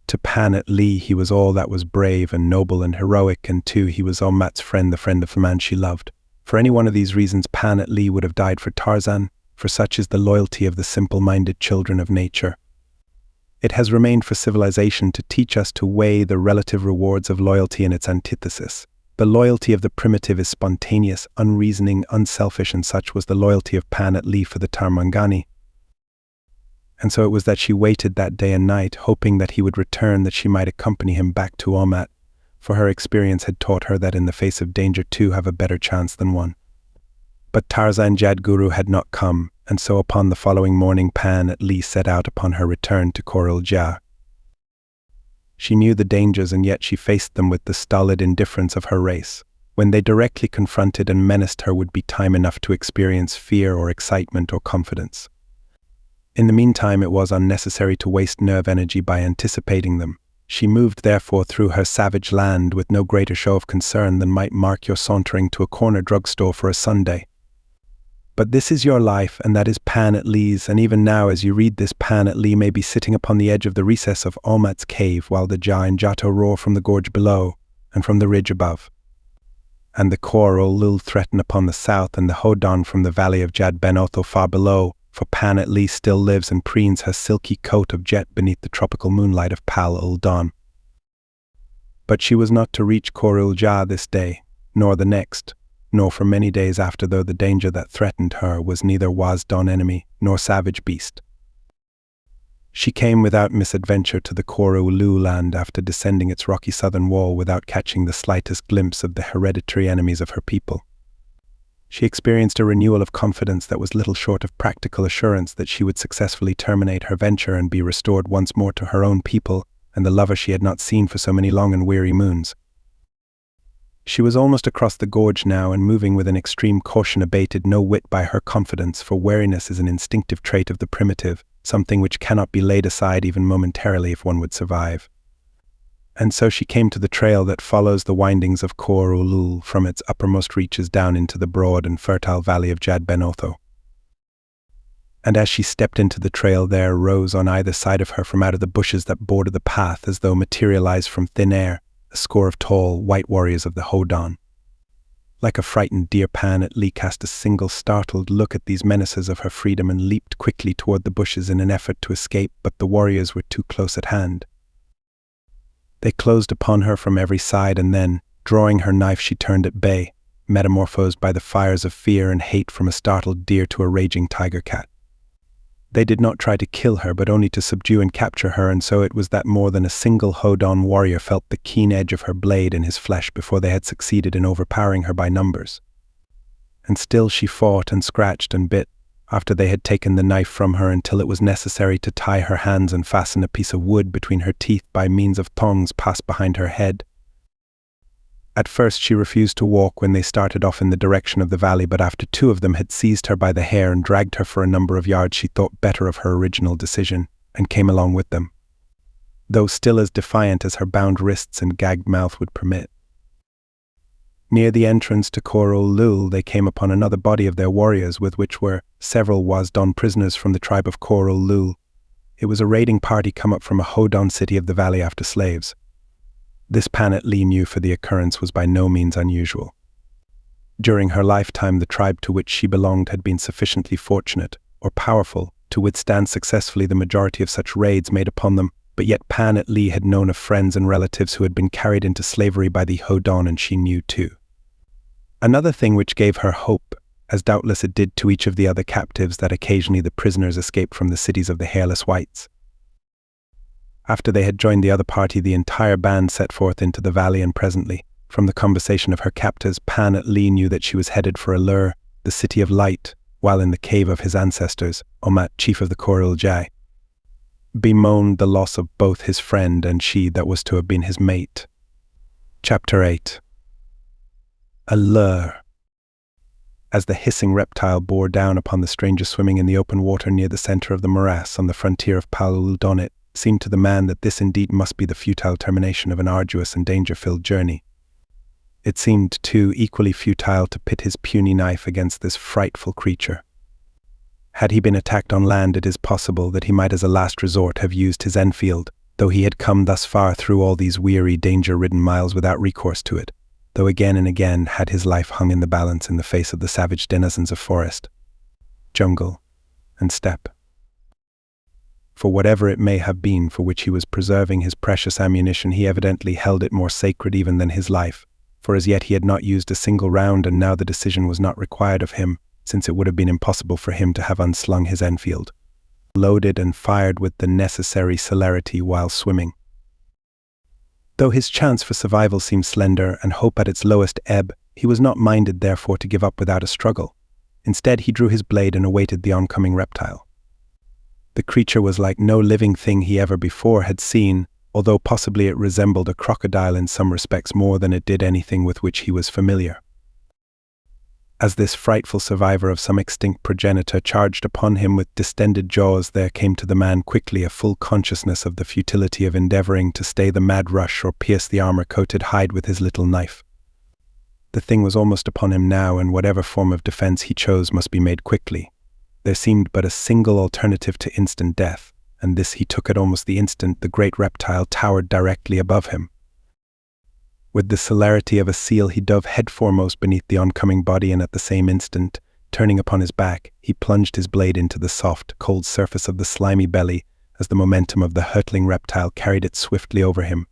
To Pan-at-Lee he was all that was brave and noble and heroic, and too he was Omat's friend, the friend of the man she loved. For any one of these reasons Pan-at-Lee would have died for Tarzan, for such is the loyalty of the simple-minded children of nature. It has remained for civilization to teach us to weigh the relative rewards of loyalty and its antithesis. The loyalty of the primitive is spontaneous, unreasoning, unselfish, and such was the loyalty of Pan-at-Lee for the Tarmangani. And so it was that she waited that day and night, hoping that he would return, that she might accompany him back to Omat, for her experience had taught her that in the face of danger two have a better chance than one. But Tarzan Jadguru had not come, and so upon the following morning Pan-at-Lee set out upon her return to Korul-Ja. She knew the dangers, and yet she faced them with the stolid indifference of her race. When they directly confronted and menaced her would be time enough to experience fear or excitement or confidence. In the meantime it was unnecessary to waste nerve energy by anticipating them. She moved therefore through her savage land with no greater show of concern than might mark your sauntering to a corner drugstore for a Sunday. But this is your life, and that is Pan-at-Lee's, and even now as you read this, Pan-at-Lee may be sitting upon the edge of the recess of Omat's cave, while the Ja and Jato roar from the gorge below, and from the ridge above. And the Korul-Lul threaten upon the south, and the Hodon from the valley of Jad Ben Otho far below, for Pan-at-Lee still lives and preens her silky coat of jet beneath the tropical moonlight of Pal-ul-Dan. But she was not to reach Korul-Ja this day, nor the next, nor for many days after, though the danger that threatened her was neither Wasdon enemy nor savage beast. She came without misadventure to the Korul-Lu land after descending its rocky southern wall without catching the slightest glimpse of the hereditary enemies of her people. She experienced a renewal of confidence that was little short of practical assurance that she would successfully terminate her venture and be restored once more to her own people and the lover she had not seen for so many long and weary moons. She was almost across the gorge now, and moving with an extreme caution abated no whit by her confidence, for wariness is an instinctive trait of the primitive, something which cannot be laid aside even momentarily if one would survive. And so she came to the trail that follows the windings of Korul-Lul from its uppermost reaches down into the broad and fertile valley of Jad Ben Otho. And as she stepped into the trail, there rose on either side of her from out of the bushes that border the path, as though materialized from thin air, a score of tall, white warriors of the Hodon. Like a frightened deer, Pan-at-Lee cast a single startled look at these menaces of her freedom and leaped quickly toward the bushes in an effort to escape, but the warriors were too close at hand. They closed upon her from every side, and then, drawing her knife, she turned at bay, metamorphosed by the fires of fear and hate from a startled deer to a raging tiger cat. They did not try to kill her, but only to subdue and capture her, and so it was that more than a single Hodon warrior felt the keen edge of her blade in his flesh before they had succeeded in overpowering her by numbers. And still she fought and scratched and bit, after they had taken the knife from her, until it was necessary to tie her hands and fasten a piece of wood between her teeth by means of thongs passed behind her head. At first she refused to walk when they started off in the direction of the valley, but after two of them had seized her by the hair and dragged her for a number of yards, she thought better of her original decision, and came along with them, though still as defiant as her bound wrists and gagged mouth would permit. Near the entrance to Korul-Lul they came upon another body of their warriors, with which were several Wasdon prisoners from the tribe of Korul-Lul. It was a raiding party come up from a Hodon city of the valley after slaves. This Pan-at-Lee knew, for the occurrence was by no means unusual. During her lifetime the tribe to which she belonged had been sufficiently fortunate, or powerful, to withstand successfully the majority of such raids made upon them, but yet Pan-at-Lee had known of friends and relatives who had been carried into slavery by the Hodon, and she knew too. Another thing which gave her hope, as doubtless it did to each of the other captives, that occasionally the prisoners escaped from the cities of the hairless whites. After they had joined the other party, the entire band set forth into the valley, and presently, from the conversation of her captors, Pan-at-Lee knew that she was headed for Allur, the city of light, while in the cave of his ancestors, Omat, chief of the Korul-Ja, bemoaned the loss of both his friend and she that was to have been his mate. Chapter 8. Allur. as the hissing reptile bore down upon the stranger swimming in the open water near the center of the morass on the frontier of Palul, it seemed to the man that this indeed must be the futile termination of an arduous and danger-filled journey. It seemed, too, equally futile to pit his puny knife against this frightful creature. Had he been attacked on land, it is possible that he might as a last resort have used his Enfield, though he had come thus far through all these weary, danger-ridden miles without recourse to it, though again and again had his life hung in the balance in the face of the savage denizens of forest, jungle, and steppe. For whatever it may have been for which he was preserving his precious ammunition, he evidently held it more sacred even than his life, for as yet he had not used a single round, and now the decision was not required of him, since it would have been impossible for him to have unslung his Enfield, loaded and fired with the necessary celerity while swimming. Though his chance for survival seemed slender and hope at its lowest ebb, he was not minded therefore to give up without a struggle. Instead, he drew his blade and awaited the oncoming reptile. The creature was like no living thing he ever before had seen, although possibly it resembled a crocodile in some respects more than it did anything with which he was familiar. As this frightful survivor of some extinct progenitor charged upon him with distended jaws, there came to the man quickly a full consciousness of the futility of endeavoring to stay the mad rush or pierce the armor-coated hide with his little knife. The thing was almost upon him now, and whatever form of defense he chose must be made quickly. There seemed but a single alternative to instant death, and this he took at almost the instant the great reptile towered directly above him. With the celerity of a seal, he dove headforemost beneath the oncoming body, and at the same instant, turning upon his back, he plunged his blade into the soft, cold surface of the slimy belly as the momentum of the hurtling reptile carried it swiftly over him.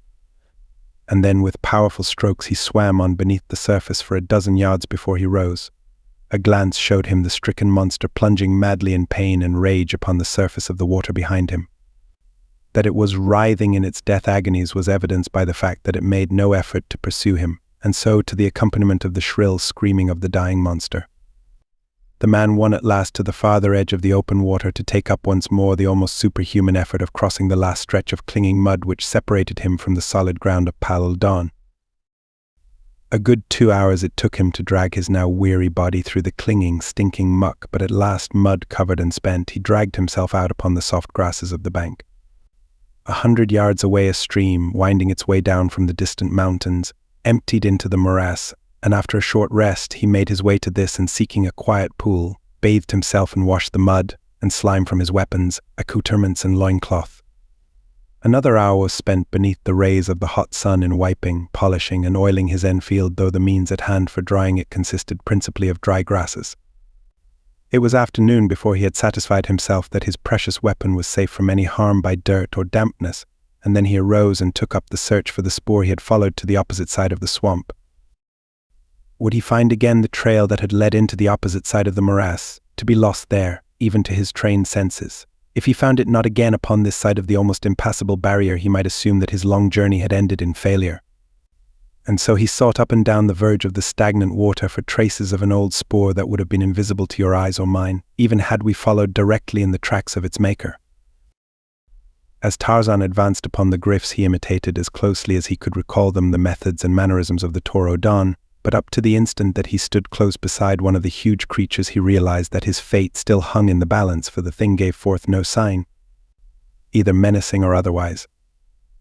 And then with powerful strokes he swam on beneath the surface for a dozen yards before he rose. A glance showed him the stricken monster plunging madly in pain and rage upon the surface of the water behind him. That it was writhing in its death agonies was evidenced by the fact that it made no effort to pursue him, and so to the accompaniment of the shrill screaming of the dying monster. The man won at last to the farther edge of the open water to take up once more the almost superhuman effort of crossing the last stretch of clinging mud which separated him from the solid ground of Palul. A good 2 hours it took him to drag his now weary body through the clinging, stinking muck, but at last, mud-covered and spent, he dragged himself out upon the soft grasses of the bank. 100 yards away, a stream, winding its way down from the distant mountains, emptied into the morass, and after a short rest he made his way to this, and seeking a quiet pool, bathed himself and washed the mud and slime from his weapons, accoutrements and loincloth. Another hour was spent beneath the rays of the hot sun in wiping, polishing and oiling his Enfield, though the means at hand for drying it consisted principally of dry grasses. It was afternoon before he had satisfied himself that his precious weapon was safe from any harm by dirt or dampness, and then he arose and took up the search for the spoor he had followed to the opposite side of the swamp. Would he find again the trail that had led into the opposite side of the morass, to be lost there, even to his trained senses? If he found it not again upon this side of the almost impassable barrier, he might assume that his long journey had ended in failure. And so he sought up and down the verge of the stagnant water for traces of an old spoor that would have been invisible to your eyes or mine, even had we followed directly in the tracks of its maker. As Tarzan advanced upon the griffs, he imitated as closely as he could recall them the methods and mannerisms of the taureau, but up to the instant that he stood close beside one of the huge creatures, he realized that his fate still hung in the balance, for the thing gave forth no sign, either menacing or otherwise.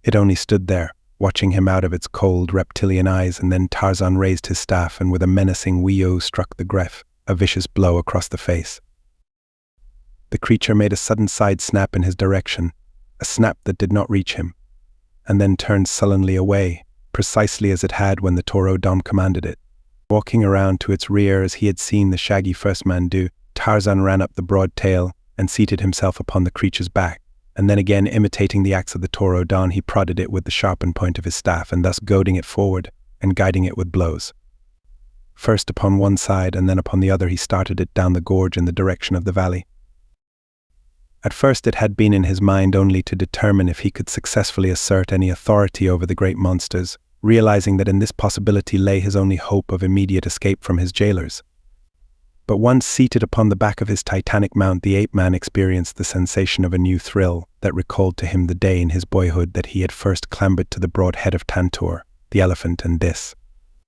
It only stood there, watching him out of its cold, reptilian eyes, and then Tarzan raised his staff and with a menacing wee-oh struck the griff, a vicious blow across the face. The creature made a sudden side snap in his direction, a snap that did not reach him, and then turned sullenly away, precisely as it had when the taureau commanded it. Walking around to its rear as he had seen the shaggy first man do, Tarzan ran up the broad tail and seated himself upon the creature's back, and then again imitating the acts of the taureau, he prodded it with the sharpened point of his staff, and thus goading it forward and guiding it with blows. First upon one side and then upon the other he started it down the gorge in the direction of the valley. At first it had been in his mind only to determine if he could successfully assert any authority over the great monsters, realizing that in this possibility lay his only hope of immediate escape from his jailers. But once seated upon the back of his titanic mount, the ape-man experienced the sensation of a new thrill that recalled to him the day in his boyhood that he had first clambered to the broad head of Tantor, the elephant, and this,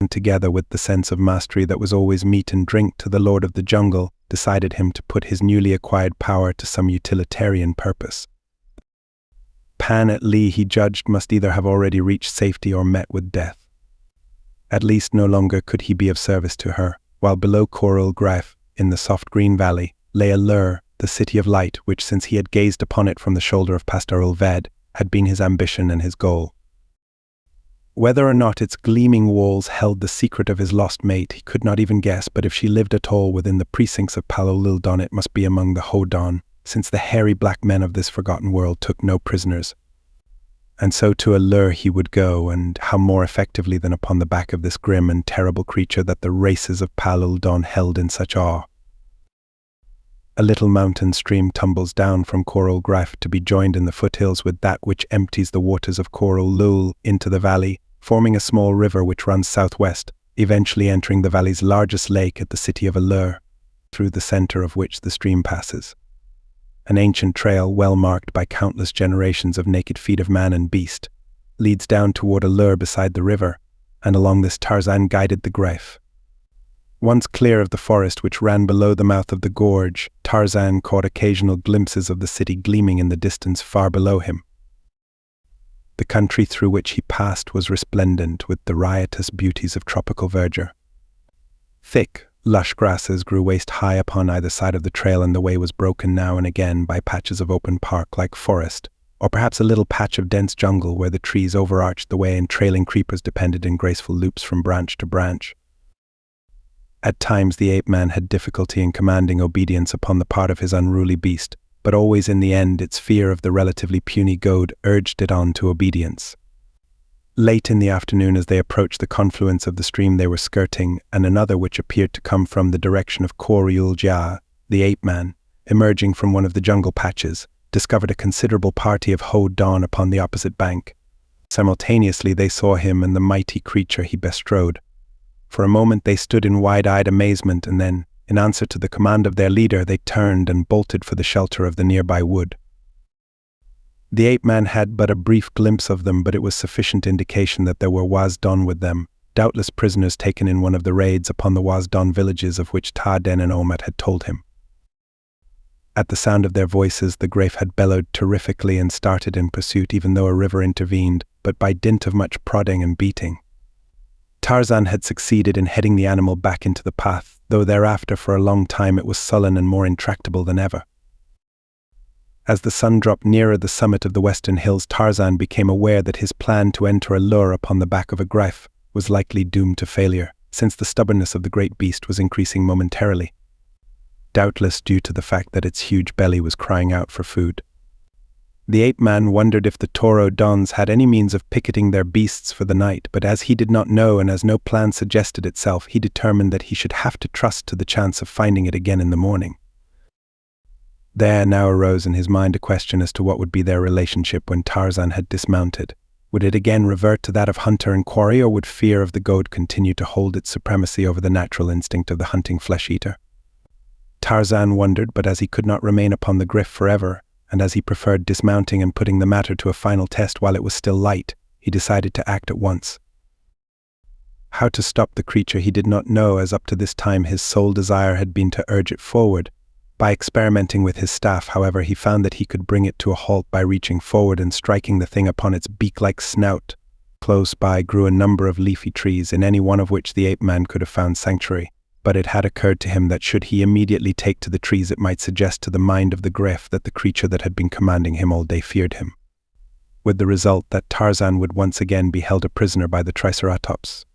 together with the sense of mastery that was always meat and drink to the lord of the jungle, decided him to put his newly acquired power to some utilitarian purpose. Pan at Lee, he judged, must either have already reached safety or met with death. At least no longer could he be of service to her, while below Coral Greif, in the soft green valley, lay Allure, the city of light, which since he had gazed upon it from the shoulder of Pastoral Ved, had been his ambition and his goal. Whether or not its gleaming walls held the secret of his lost mate, he could not even guess, but if she lived at all within the precincts of Palolildon, it must be among the Hodon, since the hairy black men of this forgotten world took no prisoners. And so to Allure he would go, and how more effectively than upon the back of this grim and terrible creature that the races of Palolildon held in such awe. A little mountain stream tumbles down from Coral Greif to be joined in the foothills with that which empties the waters of Coral Lul into the valley, forming a small river which runs southwest, eventually entering the valley's largest lake at the city of Allure, through the center of which the stream passes. An ancient trail, well marked by countless generations of naked feet of man and beast, leads down toward Allure beside the river, and along this Tarzan guided the Greif. Once clear of the forest which ran below the mouth of the gorge, Tarzan caught occasional glimpses of the city gleaming in the distance far below him. The country through which he passed was resplendent with the riotous beauties of tropical verdure. Thick, lush grasses grew waist-high upon either side of the trail, and the way was broken now and again by patches of open park-like forest, or perhaps a little patch of dense jungle where the trees overarched the way and trailing creepers depended in graceful loops from branch to branch. At times the ape-man had difficulty in commanding obedience upon the part of his unruly beast, but always in the end its fear of the relatively puny goad urged it on to obedience. Late in the afternoon, as they approached the confluence of the stream they were skirting, and another which appeared to come from the direction of Kor-Yul-Jaa, the ape-man, emerging from one of the jungle patches, discovered a considerable party of Hodon upon the opposite bank. Simultaneously they saw him and the mighty creature he bestrode. For a moment they stood in wide-eyed amazement, and then, in answer to the command of their leader, they turned and bolted for the shelter of the nearby wood. The ape-man had but a brief glimpse of them, but it was sufficient indication that there were Wazdon with them, doubtless prisoners taken in one of the raids upon the Wazdon villages of which Ta-Den and Omat had told him. At the sound of their voices, the Greif had bellowed terrifically and started in pursuit, even though a river intervened, but by dint of much prodding and beating. Tarzan had succeeded in heading the animal back into the path, though thereafter for a long time it was sullen and more intractable than ever. As the sun dropped nearer the summit of the western hills, Tarzan became aware that his plan to enter Allure upon the back of a Greif was likely doomed to failure, since the stubbornness of the great beast was increasing momentarily, doubtless due to the fact that its huge belly was crying out for food. The ape-man wondered if the Toro Dons had any means of picketing their beasts for the night, but as he did not know and as no plan suggested itself, he determined that he should have to trust to the chance of finding it again in the morning. There now arose in his mind a question as to what would be their relationship when Tarzan had dismounted. Would it again revert to that of hunter and quarry, or would fear of the goad continue to hold its supremacy over the natural instinct of the hunting flesh-eater? Tarzan wondered, but as he could not remain upon the Greif forever, and as he preferred dismounting and putting the matter to a final test while it was still light, he decided to act at once. How to stop the creature he did not know, as up to this time his sole desire had been to urge it forward. By experimenting with his staff, however, he found that he could bring it to a halt by reaching forward and striking the thing upon its beak-like snout. Close by grew a number of leafy trees, in any one of which the ape-man could have found sanctuary, but it had occurred to him that should he immediately take to the trees, it might suggest to the mind of the Greif that the creature that had been commanding him all day feared him, with the result that Tarzan would once again be held a prisoner by the Triceratops.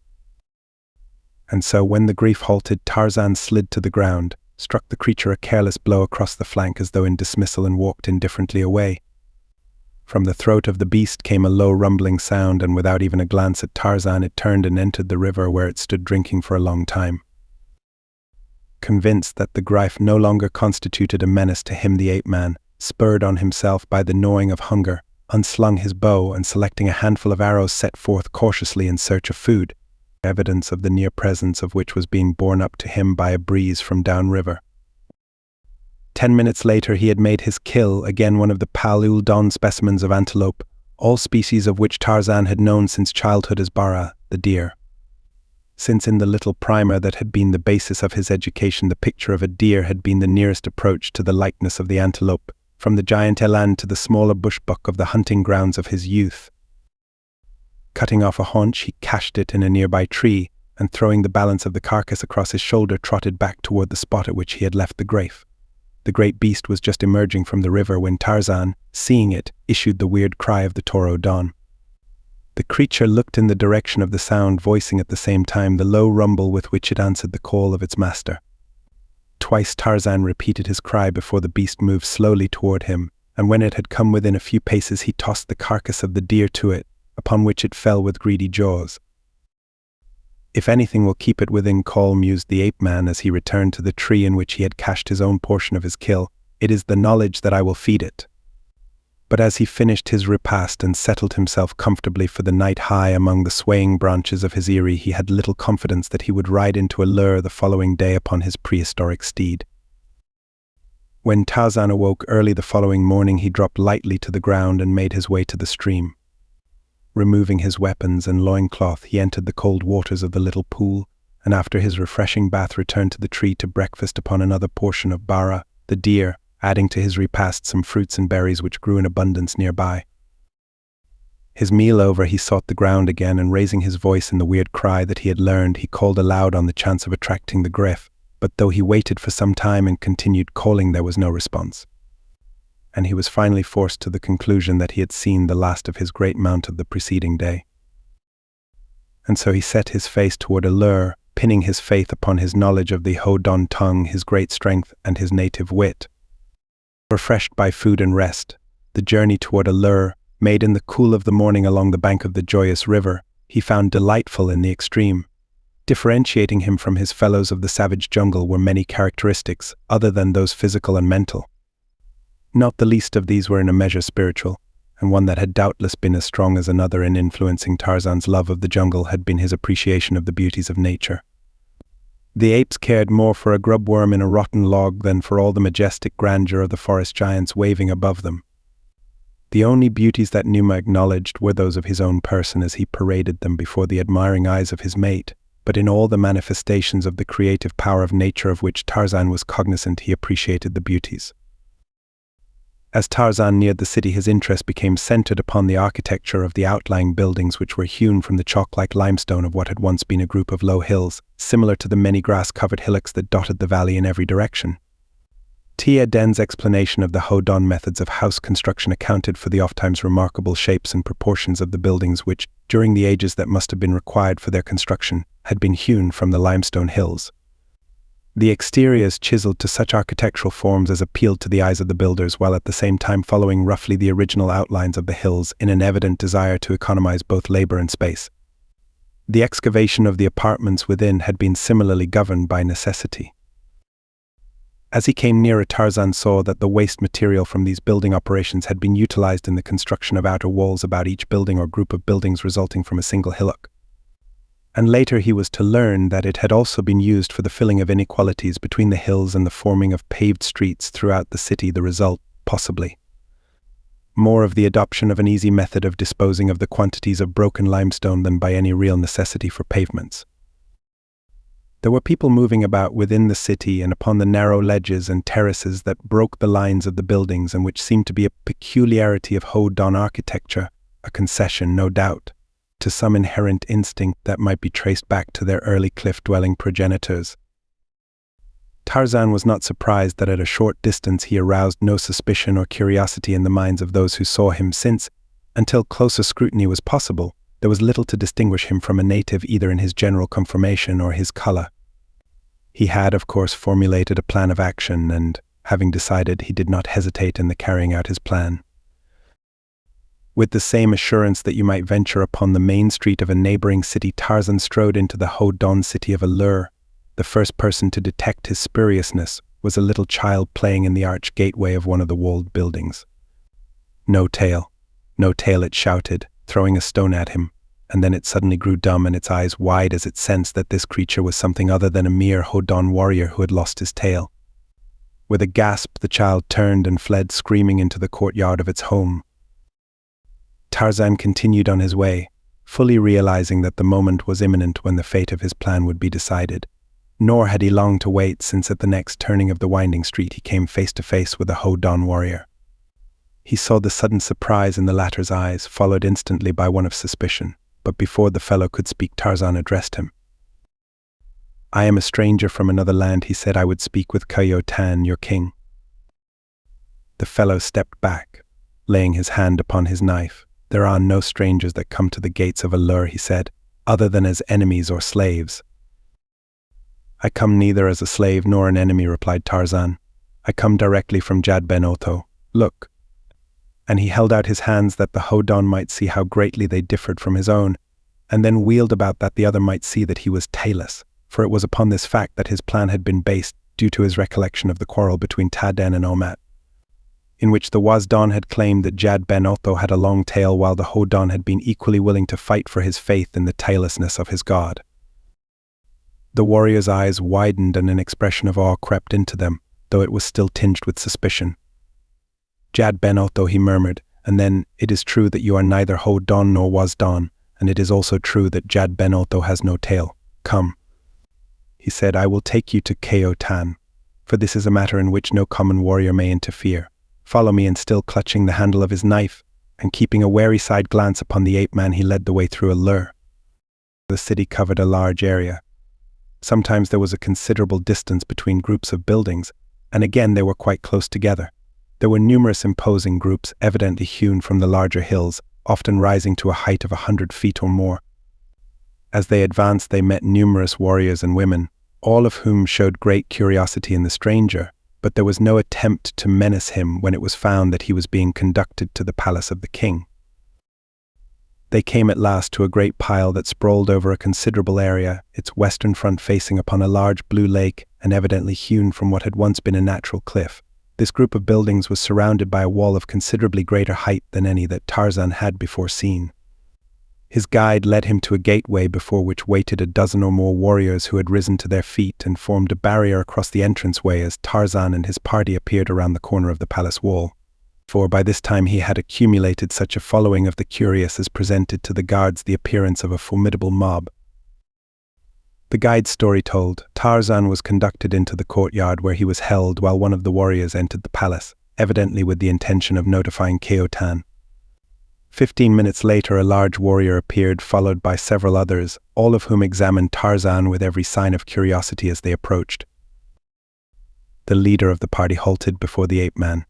And so when the Greif halted, Tarzan slid to the ground, struck the creature a careless blow across the flank as though in dismissal, and walked indifferently away. From the throat of the beast came a low rumbling sound, and without even a glance at Tarzan, it turned and entered the river, where it stood drinking for a long time. Convinced that the Greif no longer constituted a menace to him, the ape-man, spurred on himself by the gnawing of hunger, unslung his bow, and selecting a handful of arrows set forth cautiously in search of food, evidence of the near presence of which was being borne up to him by a breeze from downriver. 10 minutes later he had made his kill, again one of the Pal-Ul-Don specimens of antelope, all species of which Tarzan had known since childhood as Bara, the deer. since in the little primer that had been the basis of his education the picture of a deer had been the nearest approach to the likeness of the antelope, from the giant eland to the smaller bushbuck of the hunting grounds of his youth. Cutting off a haunch, he cached it in a nearby tree, and throwing the balance of the carcass across his shoulder, trotted back toward the spot at which he had left the grafe. The great beast was just emerging from the river when Tarzan, seeing it, issued the weird cry of the toro dawn. The creature looked in the direction of the sound, voicing at the same time the low rumble with which it answered the call of its master. Twice Tarzan repeated his cry before the beast moved slowly toward him, and when it had come within a few paces he tossed the carcass of the deer to it, upon which it fell with greedy jaws. "If anything will keep it within call," mused the ape-man as he returned to the tree in which he had cached his own portion of his kill, "it is the knowledge that I will feed it." But as he finished his repast and settled himself comfortably for the night high among the swaying branches of his eyrie, he had little confidence that he would ride into Allure the following day upon his prehistoric steed. When Tarzan awoke early the following morning, he dropped lightly to the ground and made his way to the stream. Removing his weapons and loincloth, he entered the cold waters of the little pool, and after his refreshing bath returned to the tree to breakfast upon another portion of Bara, the deer, adding to his repast some fruits and berries which grew in abundance nearby. His meal over, he sought the ground again, and raising his voice in the weird cry that he had learned, he called aloud on the chance of attracting the griff, but though he waited for some time and continued calling, there was no response. And he was finally forced to the conclusion that he had seen the last of his great mount of the preceding day. And so he set his face toward Allure, pinning his faith upon his knowledge of the Hodon tongue, his great strength, and his native wit. Refreshed by food and rest, the journey toward Allure, made in the cool of the morning along the bank of the joyous river, he found delightful in the extreme. Differentiating him from his fellows of the savage jungle were many characteristics, other than those physical and mental. Not the least of these were in a measure spiritual, and one that had doubtless been as strong as another in influencing Tarzan's love of the jungle had been his appreciation of the beauties of nature. The apes cared more for a grub worm in a rotten log than for all the majestic grandeur of the forest giants waving above them. The only beauties that Numa acknowledged were those of his own person as he paraded them before the admiring eyes of his mate, but in all the manifestations of the creative power of nature of which Tarzan was cognizant, he appreciated the beauties. As Tarzan neared the city, his interest became centered upon the architecture of the outlying buildings, which were hewn from the chalk-like limestone of what had once been a group of low hills, similar to the many grass-covered hillocks that dotted the valley in every direction. Tia Den's explanation of the Hodon methods of house construction accounted for the ofttimes remarkable shapes and proportions of the buildings which, during the ages that must have been required for their construction, had been hewn from the limestone hills. The exteriors chiseled to such architectural forms as appealed to the eyes of the builders, while at the same time following roughly the original outlines of the hills in an evident desire to economize both labor and space. The excavation of the apartments within had been similarly governed by necessity. As he came nearer, Tarzan saw that the waste material from these building operations had been utilized in the construction of outer walls about each building or group of buildings resulting from a single hillock. And later he was to learn that it had also been used for the filling of inequalities between the hills and the forming of paved streets throughout the city, the result, possibly, more of the adoption of an easy method of disposing of the quantities of broken limestone than by any real necessity for pavements. There were people moving about within the city and upon the narrow ledges and terraces that broke the lines of the buildings, and which seemed to be a peculiarity of Hodon architecture, a concession, no doubt, to some inherent instinct that might be traced back to their early cliff-dwelling progenitors. Tarzan was not surprised that at a short distance he aroused no suspicion or curiosity in the minds of those who saw him, since, until closer scrutiny was possible, there was little to distinguish him from a native either in his general conformation or his color. He had, of course, formulated a plan of action, and, having decided, he did not hesitate in the carrying out his plan. With the same assurance that you might venture upon the main street of a neighboring city, Tarzan strode into the Hodon city of Allure. The first person to detect his spuriousness was a little child playing in the arched gateway of one of the walled buildings. "No tail, no tail," it shouted, throwing a stone at him, and then it suddenly grew dumb and its eyes wide as it sensed that this creature was something other than a mere Hodon warrior who had lost his tail. With a gasp, the child turned and fled screaming into the courtyard of its home. Tarzan continued on his way, fully realizing that the moment was imminent when the fate of his plan would be decided. Nor had he long to wait, since at the next turning of the winding street he came face to face with a Hodon warrior. He saw the sudden surprise in the latter's eyes, followed instantly by one of suspicion, but before the fellow could speak, Tarzan addressed him. "I am a stranger from another land," he said. "I would speak with Tan, your king." The fellow stepped back, laying his hand upon his knife. "There are no strangers that come to the gates of Allur," he said, "other than as enemies or slaves." "I come neither as a slave nor an enemy," replied Tarzan. "I come directly from Jad Ben Otho. Look." And he held out his hands that the Hodon might see how greatly they differed from his own, and then wheeled about that the other might see that he was tailless, for it was upon this fact that his plan had been based, due to his recollection of the quarrel between Taden and Omat, in which the Wazdon had claimed that Jad Ben Otho had a long tail, while the Hodon had been equally willing to fight for his faith in the taillessness of his god. The warrior's eyes widened and an expression of awe crept into them, though it was still tinged with suspicion. "Jad Ben Otho," he murmured, and then, "It is true that you are neither Hodon nor Wazdon, and it is also true that Jad Ben Otho has no tail. Come," he said, "I will take you to Tan, for this is a matter in which no common warrior may interfere. Follow me." And still clutching the handle of his knife, and keeping a wary side glance upon the ape-man, he led the way through Allur. The city covered a large area. Sometimes there was a considerable distance between groups of buildings, and again they were quite close together. There were numerous imposing groups, evidently hewn from the larger hills, often rising to a height of 100 feet or more. As they advanced, they met numerous warriors and women, all of whom showed great curiosity in the stranger, but there was no attempt to menace him when it was found that he was being conducted to the palace of the king. They came at last to a great pile that sprawled over a considerable area, its western front facing upon a large blue lake and evidently hewn from what had once been a natural cliff. This group of buildings was surrounded by a wall of considerably greater height than any that Tarzan had before seen. His guide led him to a gateway before which waited a dozen or more warriors who had risen to their feet and formed a barrier across the entranceway as Tarzan and his party appeared around the corner of the palace wall. For by this time he had accumulated such a following of the curious as presented to the guards the appearance of a formidable mob. The guide's story told, Tarzan was conducted into the courtyard where he was held while one of the warriors entered the palace, evidently with the intention of notifying Tan. 15 minutes later a large warrior appeared, followed by several others, all of whom examined Tarzan with every sign of curiosity as they approached. The leader of the party halted before the ape-man.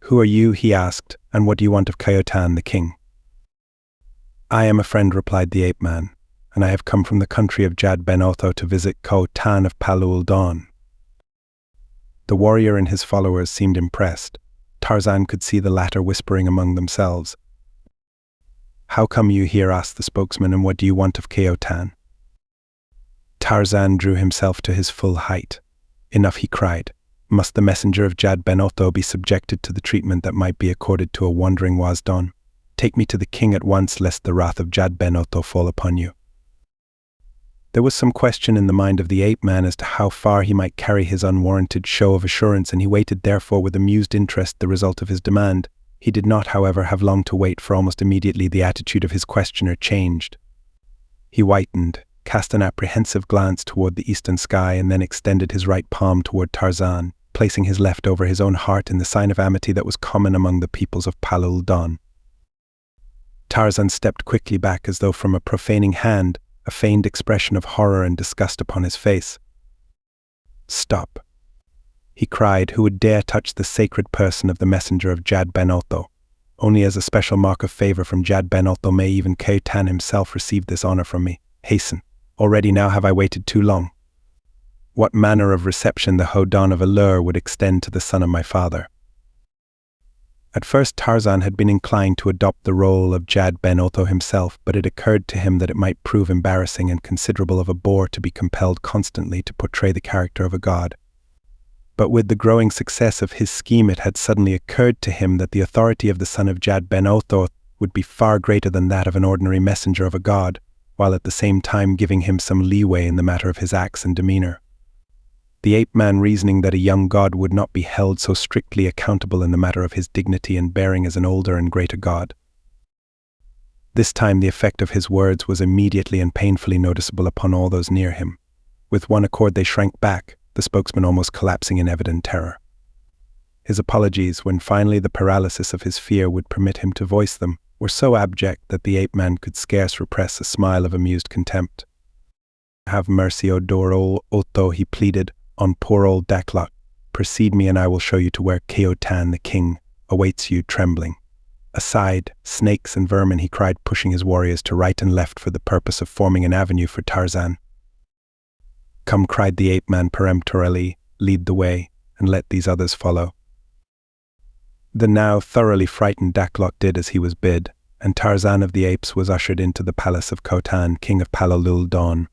"Who are you?" he asked, "and what do you want of Tan, the king?" "I am a friend," replied the ape-man, "and I have come from the country of Jad Ben Otho to visit Tan of Palul Dawn." The warrior and his followers seemed impressed. Tarzan could see the latter whispering among themselves. "How come you here?" asked the spokesman, "and what do you want of Tan?" Tarzan drew himself to his full height. "Enough," he cried. "Must the messenger of Jad Ben Otho be subjected to the treatment that might be accorded to a wandering Wazdon? Take me to the king at once, lest the wrath of Jad Ben Otho fall upon you." There was some question in the mind of the ape-man as to how far he might carry his unwarranted show of assurance, and he waited therefore with amused interest the result of his demand. He did not, however, have long to wait, for almost immediately the attitude of his questioner changed. He whitened, cast an apprehensive glance toward the eastern sky, and then extended his right palm toward Tarzan, placing his left over his own heart in the sign of amity that was common among the peoples of Palul Dawn. Tarzan stepped quickly back as though from a profaning hand, a feigned expression of horror and disgust upon his face. "Stop," he cried. "Who would dare touch the sacred person of the messenger of Jad Ben Otho? Only as a special mark of favor from Jad Ben Otho may even Tan himself receive this honor from me. Hasten. Already now have I waited too long." What manner of reception the Hodon of Allur would extend to the son of my father? At first Tarzan had been inclined to adopt the role of Jad Ben Otho himself, but it occurred to him that it might prove embarrassing and considerable of a bore to be compelled constantly to portray the character of a god. But with the growing success of his scheme it had suddenly occurred to him that the authority of the son of Jad Ben Otho would be far greater than that of an ordinary messenger of a god, while at the same time giving him some leeway in the matter of his acts and demeanor. The ape-man, reasoning that a young god would not be held so strictly accountable in the matter of his dignity and bearing as an older and greater god. This time the effect of his words was immediately and painfully noticeable upon all those near him. With one accord they shrank back, the spokesman almost collapsing in evident terror. His apologies, when finally the paralysis of his fear would permit him to voice them, were so abject that the ape-man could scarce repress a smile of amused contempt. "Have mercy, O Dorol Otho," he pleaded, "on poor old Daklok. Precede me and I will show you to where Keotan, the king, awaits you trembling." "Aside, snakes and vermin," he cried, pushing his warriors to right and left for the purpose of forming an avenue for Tarzan. "Come," cried the ape-man peremptorily, "lead the way, and let these others follow." The now thoroughly frightened Daklok did as he was bid, and Tarzan of the Apes was ushered into the palace of Khotan, king of Palalul Dawn.